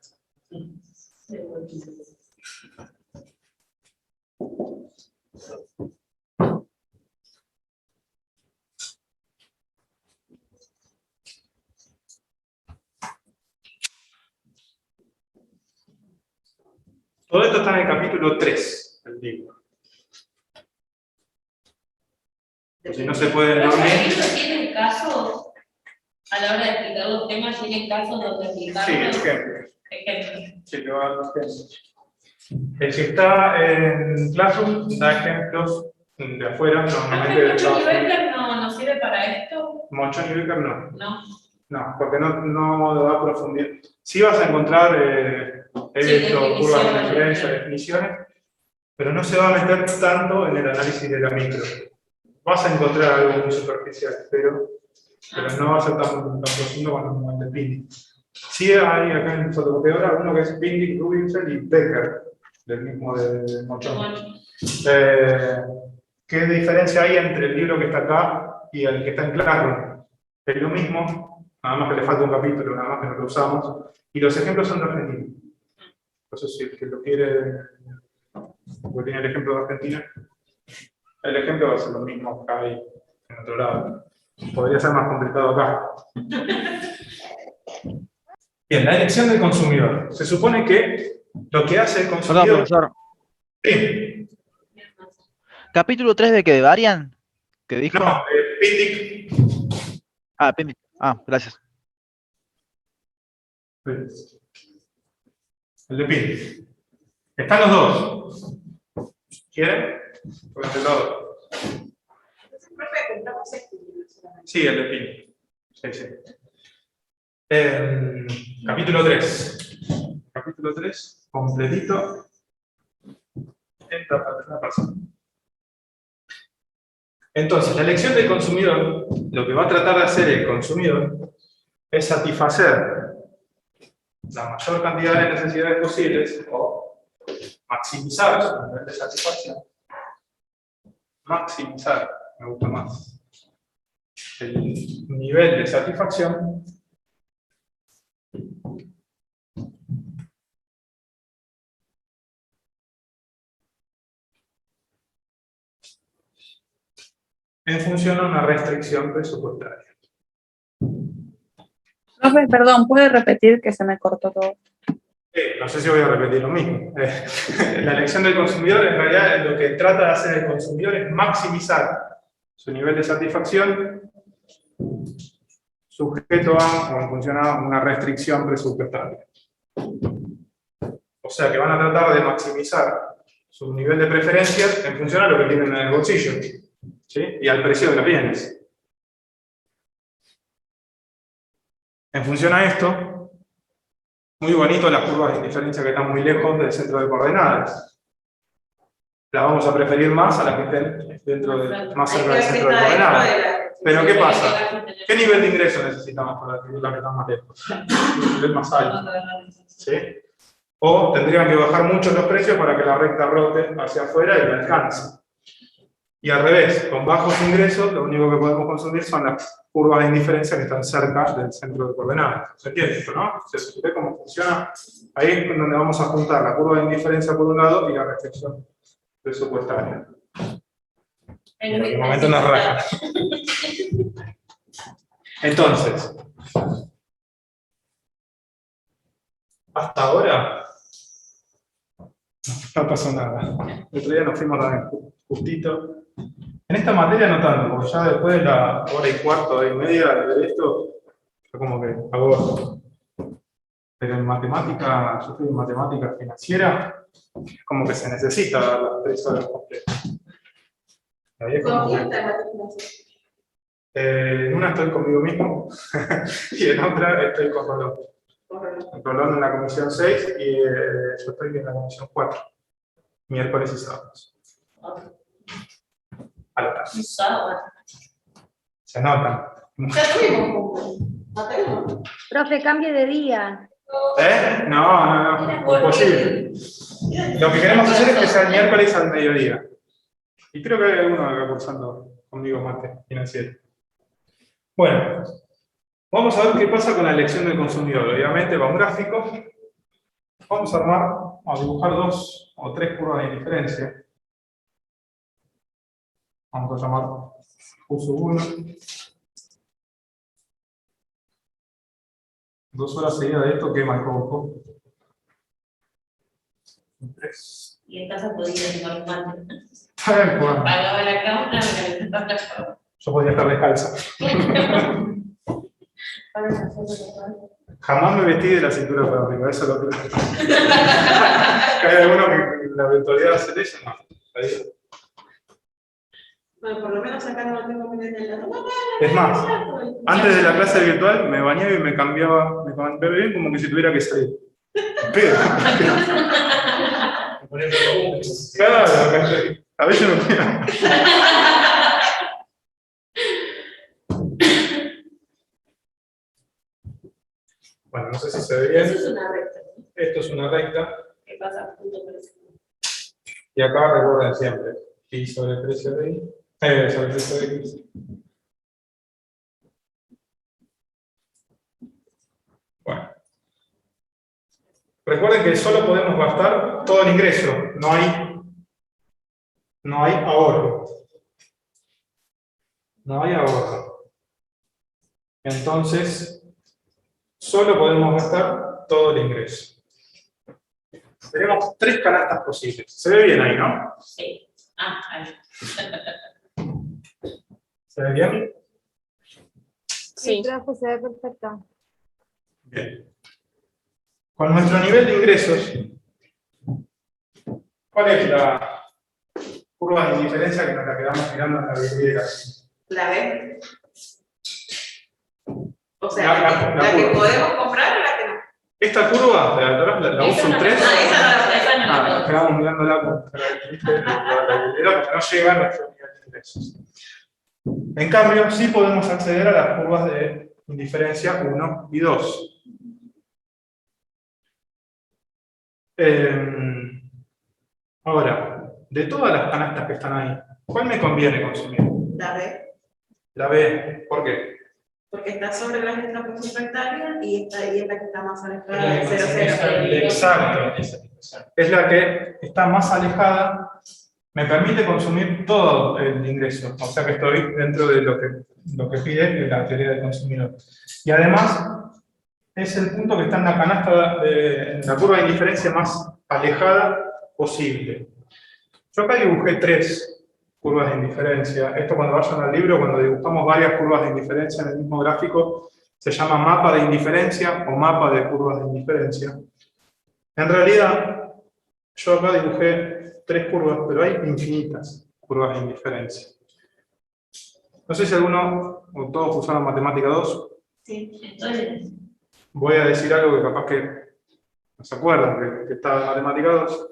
Todo esto está en el capítulo 3 del libro. Si no se pueden ¿Los dormir. libros tienen casos a la hora de explicar los temas? ¿Tienen casos donde explicarlos? Sí, ejemplos. Ejemplos. Sí, te voy a dar los ejemplos. El que está en Classroom da ejemplos de afuera, normalmente de Estados ¿Monchón y Unidos. Becker no sirve para esto? Monchón y Becker no. No. No, porque no lo va a profundizar. Sí vas a encontrar esto, curvas de referencia, definiciones, pero no se va a meter tanto en el análisis de la micro. Vas a encontrar algo muy superficial, pero no va a ser tan profundo como el de Pindy. Sí hay acá en fotocopiadora uno que es Pindy, Rubinstein y Becker, del mismo de Monchón. ¿Qué diferencia hay entre el libro que está acá y el que está en Classroom? Es lo mismo, nada más que le falta un capítulo, nada más que no lo usamos, y los ejemplos son de Argentina. Entonces, si el que lo quiere, porque tiene el ejemplo de Argentina, el ejemplo va a ser lo mismo acá y en otro lado. Podría ser más complicado acá. Bien, la elección del consumidor. Se supone que lo que hace el consumidor... Perdón, profesor. Sí. ¿Capítulo 3 de qué? ¿De Varian? ¿Qué dijo? No, Pindic. Ah, Pendic. Ah, gracias. El de Pindic. Están los dos. ¿Quieren? Pues el dos. Profe, compramos este libro solamente. Sí, el de Pindic. Sí, sí. Capítulo 3. Capítulo 3, completito. Esta tercera persona. Entonces, la elección del consumidor, lo que va a tratar de hacer el consumidor es satisfacer la mayor cantidad de necesidades posibles o maximizar su nivel de satisfacción. Maximizar, me gusta más. El nivel de satisfacción en función a una restricción presupuestaria. Profe, perdón, ¿puede repetir que se me cortó todo? No sé si voy a repetir lo mismo. La elección del consumidor, en realidad, lo que trata de hacer el consumidor es maximizar su nivel de satisfacción sujeto a o en función a una restricción presupuestaria. O sea que van a tratar de maximizar su nivel de preferencias en función a lo que tienen en el bolsillo, ¿sí? Y al precio de los bienes. En función a esto, muy bonito las curvas de indiferencia que están muy lejos del centro de coordenadas. Las vamos a preferir más a las que estén más cerca del centro de coordenadas. Pero ¿qué pasa? ¿Qué nivel de ingreso necesitamos para adquirir las que están más lejos? Un nivel más alto. ¿Sí? O tendrían que bajar mucho los precios para que la recta rote hacia afuera y la alcance. Y al revés, con bajos ingresos, lo único que podemos consumir son las curvas de indiferencia que están cerca del centro de coordenadas. ¿Se entiende esto, no? Entonces, ¿ve cómo funciona? Ahí es donde vamos a juntar la curva de indiferencia por un lado y la restricción presupuestaria. En el momento nos raja. Entonces, hasta ahora no pasó nada. El otro día nos fuimos también justito. En esta materia no tanto, porque ya después de la hora y cuarto, hora y media de ver esto, fue como que agosto. Pero en matemática, yo estoy en matemática financiera, es como que se necesita las 3 horas completas. Ahí es como que, en una estoy conmigo mismo y en otra estoy con Rolón. Rolón en la comisión 6 y yo estoy en la comisión 4, miércoles y sábados. A la tarde. Se notan. Profe, cambie de día. No, imposible. Lo que queremos hacer es que sea el miércoles al mediodía. Y creo que hay alguno acá cursando conmigo mate financiero. Bueno, vamos a ver qué pasa con la elección del consumidor. Obviamente, va un gráfico. Vamos a armar, a dibujar 2 o 3 curvas de indiferencia. Vamos a llamar uso 1. 2 horas seguidas de esto quema el coco. 3. Y en casa podía llevar un mate. Bueno. Pagaba la cama, me calentaba la cama. Yo podía estar descalza. Jamás me vestí de la cintura para arriba, eso es lo que... Hay alguno que la eventualidad de hacer eso, no. Ahí. Bueno, por lo menos acá no tengo que tener la toma. Es más, antes de la clase virtual me bañaba y me cambiaba bien como que si tuviera que salir. Pero... Claro, a veces no quiero. Bueno, no sé si se ve bien. Eso es una recta. Esto es una recta. ¿Qué pasa? Punto por eso. Y acá recuerden siempre. Y sobre el precio de I. Sobre el precio de X. Bueno. Recuerden que solo podemos gastar todo el ingreso. No hay ahorro. No hay ahorro. Entonces, solo podemos gastar todo el ingreso. Tenemos 3 canastas posibles. Se ve bien ahí, ¿no? Sí. Ah, ahí. ¿Se ve bien? Sí, profe, se ve perfecto. Bien. Con nuestro nivel de ingresos, ¿cuál es la curva de indiferencia que nos la quedamos mirando en la vidriera? ¿La ven? O sea, La la que curva. podemos comprar o la que no. Esta curva de atrás, la Esa uso no 3. esa no la Nos quedamos mirándola con la vidriera porque no llega a nuestro nivel de ingresos. En cambio, sí podemos acceder a las curvas de indiferencia 1 y 2. Ahora, de todas las canastas que están ahí, ¿cuál me conviene consumir? La B, La B. ¿Por qué? porque está sobre la letra rectaria y esta ahí es la que está más alejada La del que 0,0. Exacto. Es la que está más alejada, me permite consumir todo el ingreso, o sea que estoy dentro de lo que pide la teoría del consumidor. Y además, es el punto que está en la canasta, en la curva de indiferencia más alejada posible. Yo acá dibujé 3 curvas de indiferencia. Esto cuando vayan al libro, cuando dibujamos varias curvas de indiferencia en el mismo gráfico, se llama mapa de indiferencia o mapa de curvas de indiferencia. En realidad, yo acá dibujé 3 curvas, pero hay infinitas curvas de indiferencia. No sé si alguno o todos usaron matemática 2. Sí. Entonces, Voy a decir algo que capaz que no se acuerdan, que estaba en matemática 2.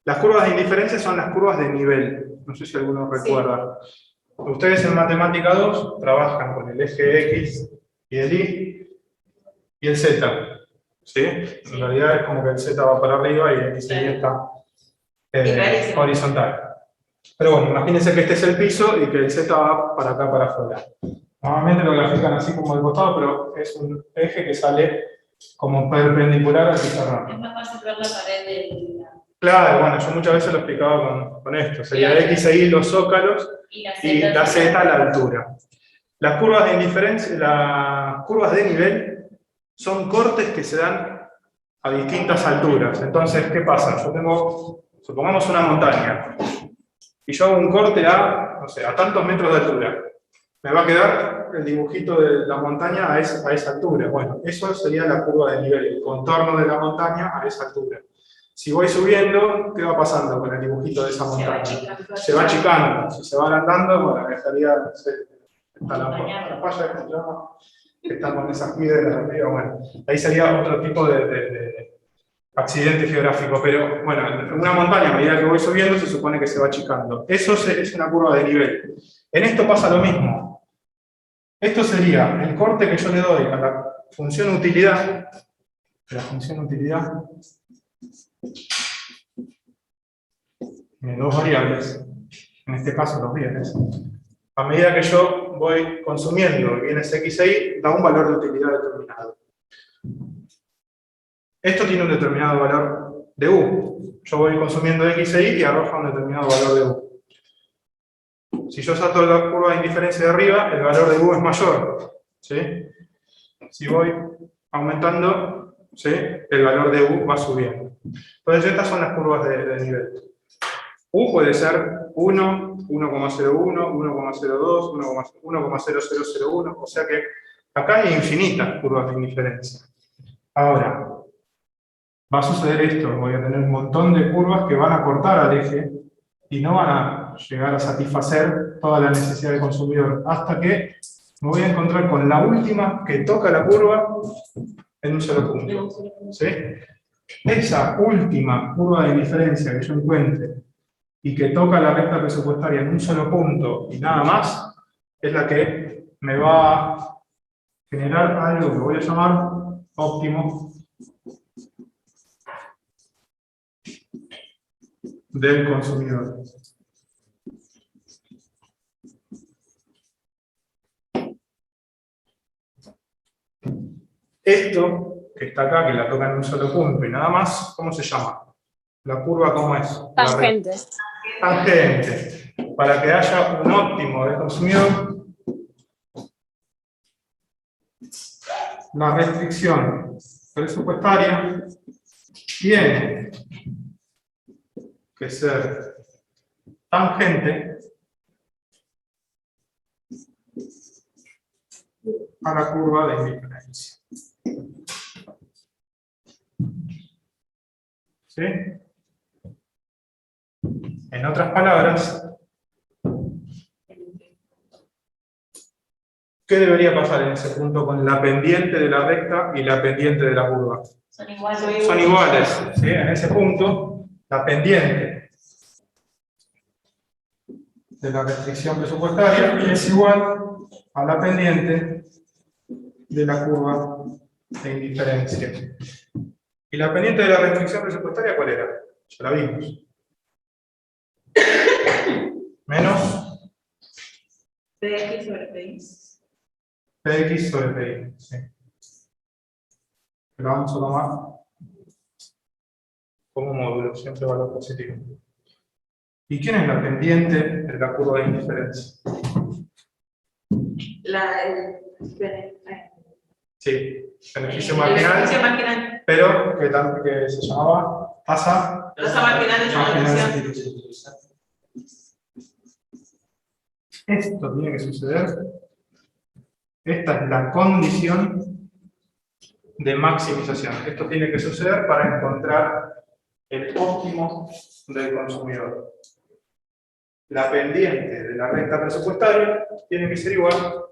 Las curvas de indiferencia son las curvas de nivel. No sé si alguno recuerda. Ustedes en matemática 2 trabajan con el eje X y el Y y el Z. ¿Sí? En realidad es como que el Z va para arriba y el X y Y está horizontal. Pero bueno, imagínense que este es el piso y que el Z va para acá, para afuera. Normalmente lo grafican así como de costado, pero es un eje que sale como perpendicular al pizarrón. es más fácil ver la pared de Claro, bueno, yo muchas veces lo explicaba con esto. Sería X e Y los zócalos y la Z a la altura. Las curvas de indiferencia, las curvas de nivel son cortes que se dan a distintas alturas. Entonces, ¿qué pasa? Yo tengo, supongamos una montaña, y yo hago un corte a, no sé, a tantos metros de altura. Me va a quedar el dibujito de la montaña a esa altura. Bueno, eso sería la curva de nivel, el contorno de la montaña a esa altura. Si voy subiendo, ¿qué va pasando con el dibujito de esa montaña? Se va achicando. Si se va agrandando, bueno, estaría, no sé, está la falla que está con esas piedras arriba, bueno, ahí sería otro tipo de accidente geográfico, pero bueno, en una montaña a medida que voy subiendo se supone que se va achicando. Eso es una curva de nivel. En esto pasa lo mismo. Esto sería el corte que yo le doy a la función utilidad, tiene 2 variables, en este caso los bienes. A medida que yo voy consumiendo bienes X e Y, da un valor de utilidad determinado. Esto tiene un determinado valor de U. Yo voy consumiendo X e Y y arroja un determinado valor de U. Si yo salto la curva de indiferencia de arriba, el valor de U es mayor. ¿Sí? Si voy aumentando, ¿sí?, el valor de U va subiendo. Entonces estas son las curvas de nivel. U puede ser 1, 1,01, 1,02, 1,0001, o sea que acá hay infinitas curvas de indiferencia. Ahora, va a suceder esto, voy a tener un montón de curvas que van a cortar al eje y no van a llegar a satisfacer toda la necesidad del consumidor, hasta que me voy a encontrar con la última que toca la curva en un solo punto. ¿Sí? Esa última curva de indiferencia que yo encuentre y que toca la recta presupuestaria en un solo punto y nada más, es la que me va a generar algo que voy a llamar óptimo del consumidor. Esto que está acá, que la toca en un solo punto y nada más, ¿cómo se llama? ¿La curva cómo es? Tangente. Tangente. Para que haya un óptimo del consumidor, la restricción presupuestaria tiene que ser tangente a la curva de indiferencia. ¿Sí? En otras palabras, ¿qué debería pasar en ese punto con la pendiente de la recta y la pendiente de la curva? Son iguales. Son iguales, ¿sí? En ese punto, la pendiente de la restricción presupuestaria es igual a la pendiente de la curva de indiferencia. ¿Y la pendiente de la restricción presupuestaria cuál era? Ya la vimos. Menos PX sobre PY. PX sobre PY. Sí. Lo vamos a tomar como módulo, siempre valor positivo. ¿Y quién es la pendiente de la curva de indiferencia? Sí, beneficio marginal, pero que se llamaba tasa marginal de marginal. Esto tiene que suceder. Esta es la condición de maximización. Esto tiene que suceder para encontrar el óptimo del consumidor. La pendiente de la recta presupuestaria tiene que ser igual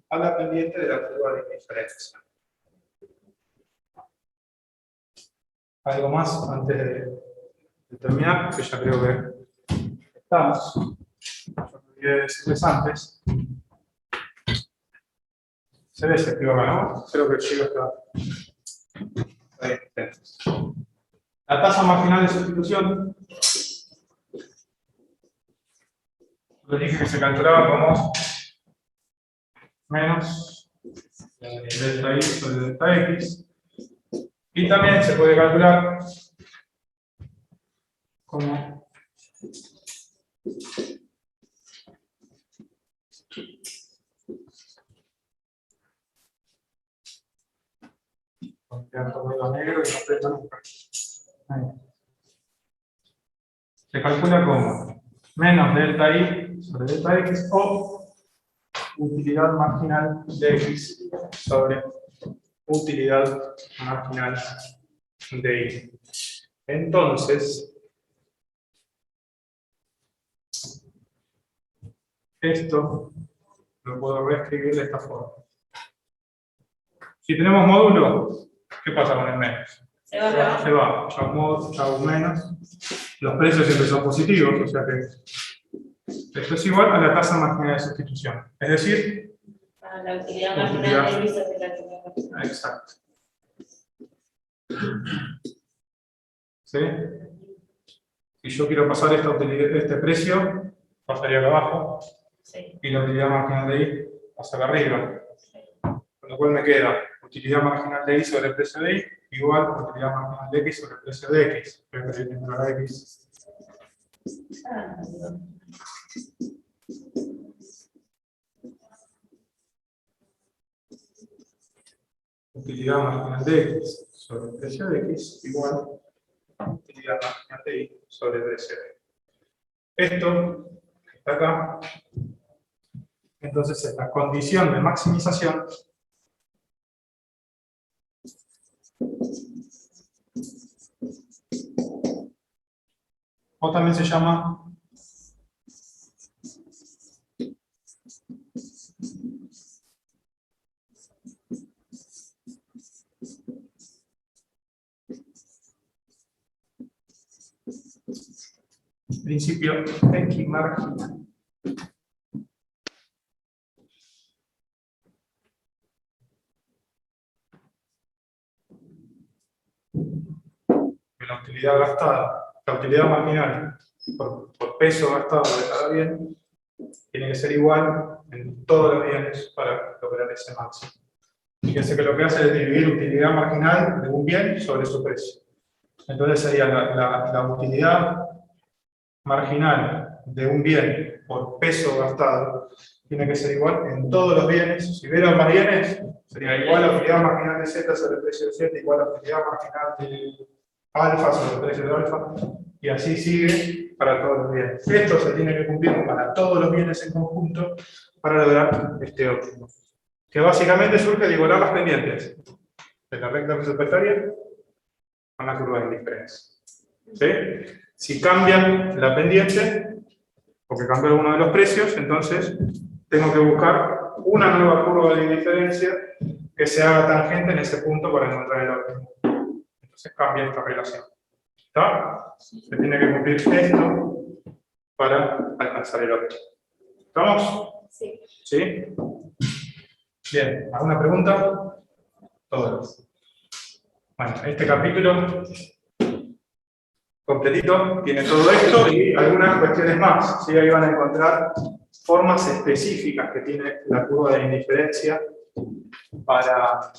a la pendiente de la curva de indiferencia. ¿Algo más antes de terminar? Que ya creo que estamos. Yo quería decirles antes. Se ve ese archivo acá, ¿no? Creo que el archivo está ahí. La tasa marginal de sustitución. Les dije que se calculaba como menos delta y sobre delta x. Y también se puede calcular como negro y no presta nunca. Se calcula como menos delta y sobre delta x o utilidad marginal de x sobre utilidad marginal de y. Entonces, esto lo puedo reescribir de esta forma. Si tenemos módulo, ¿qué pasa con el menos? Se va. Se va, chau menos. Los precios siempre son positivos, o sea que esto es igual a la tasa marginal de sustitución. Es decir, A la utilidad marginal de Luis se calcula. Exacto. ¿Sí? Si yo quiero pasar este precio, pasaría acá abajo. Sí. Y la utilidad marginal de I pasa acá arriba. Con lo cual me queda utilidad marginal de I sobre el precio de I igual a utilidad marginal de X sobre el precio de X. Voy a pedir la X. Utilidad marginal de X sobre el precio de X igual a utilidad marginal de Y sobre el precio de Y. Esto que está acá, entonces es la condición de maximización o también se llama principio X marginal. La utilidad gastada, la utilidad marginal por peso gastado de cada bien, tiene que ser igual en todos los bienes para lograr ese máximo. Fíjense que lo que hace es dividir utilidad marginal de un bien sobre su precio. Entonces sería la utilidad marginal de un bien por peso gastado tiene que ser igual en todos los bienes. Si hubiera más bienes, sería igual a la utilidad marginal de Z sobre el precio de Z, igual a la utilidad marginal de alfa sobre el precio de alfa, y así sigue para todos los bienes. Esto se tiene que cumplir para todos los bienes en conjunto para lograr este óptimo. Que básicamente surge de igualar las pendientes de la recta presupuestaria con la curva de indiferencia. ¿Sí? Si cambian la pendiente, porque cambió alguno de los precios, entonces tengo que buscar una nueva curva de indiferencia que se haga tangente en ese punto para encontrar el óptimo. Entonces cambia esta relación. ¿Está? Se tiene que cumplir esto para alcanzar el óptimo. ¿Estamos? Sí. ¿Sí? Bien, ¿alguna pregunta? Todos. Bueno, este capítulo completito tiene todo esto y algunas cuestiones más. ¿Sí? Ahí van a encontrar formas específicas que tiene la curva de indiferencia para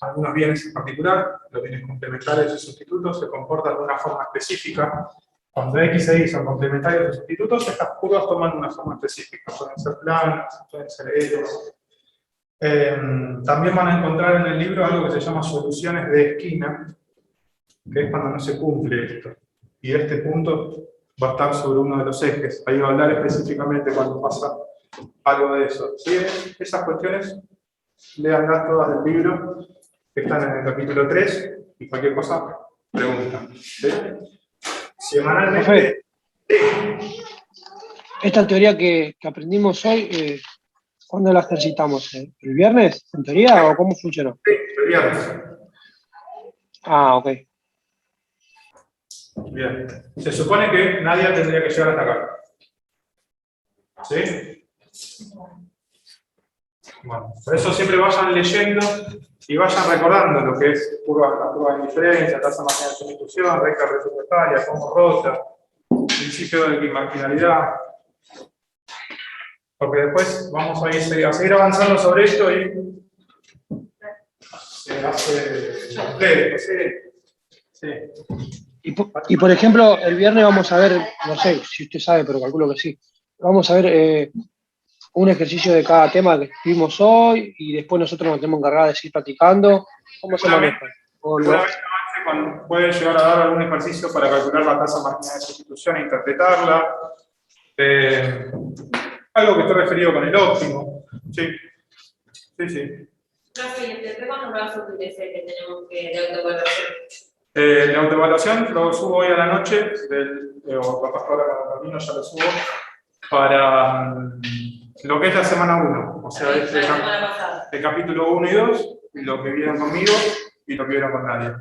algunos bienes en particular. Los bienes complementarios y sustitutos se comportan de una forma específica. Cuando X e Y son complementarios y sustitutos, estas curvas toman una forma específica. Pueden ser planas, pueden ser Ls. También van a encontrar en el libro algo que se llama soluciones de esquina, que es cuando no se cumple esto. Y este punto va a estar sobre uno de los ejes. Ahí va a hablar específicamente cuando pasa algo de eso. ¿Sí? Esas cuestiones, léanlas todas del libro, que están en el capítulo 3, y cualquier cosa, preguntan. ¿Sí? Semanalmente. Esta teoría que aprendimos hoy, ¿cuándo la ejercitamos? ¿El viernes, en teoría, o cómo funcionó? Sí, el viernes. Ah, ok. Bien. Se supone que nadie tendría que llegar hasta acá. ¿Sí? Bueno, por eso siempre vayan leyendo y vayan recordando lo que es la curva de indiferencia, tasa máxima de sustitución, recta presupuestaria, cómo rota, principio de marginalidad. Porque después vamos a seguir avanzando sobre esto y se hace complejo, ¿sí? Y por ejemplo, el viernes vamos a ver, no sé si usted sabe, pero calculo que sí, vamos a ver un ejercicio de cada tema que vimos hoy y después nosotros nos tenemos encargado de seguir practicando. ¿Cómo se maneja? Puede llegar a dar algún ejercicio para calcular la tasa marginal de sustitución e interpretarla. Algo que esté referido con el óptimo. Sí. Profe, ¿y entre cuándo va a subir ese que tenemos de autoevaluación? La autoevaluación lo subo hoy a la noche, o capaz que ahora cuando termino ya lo subo, para lo que es la semana 1. O sea, el capítulo 1 y 2, lo que vieron conmigo y lo que vieron con nadie.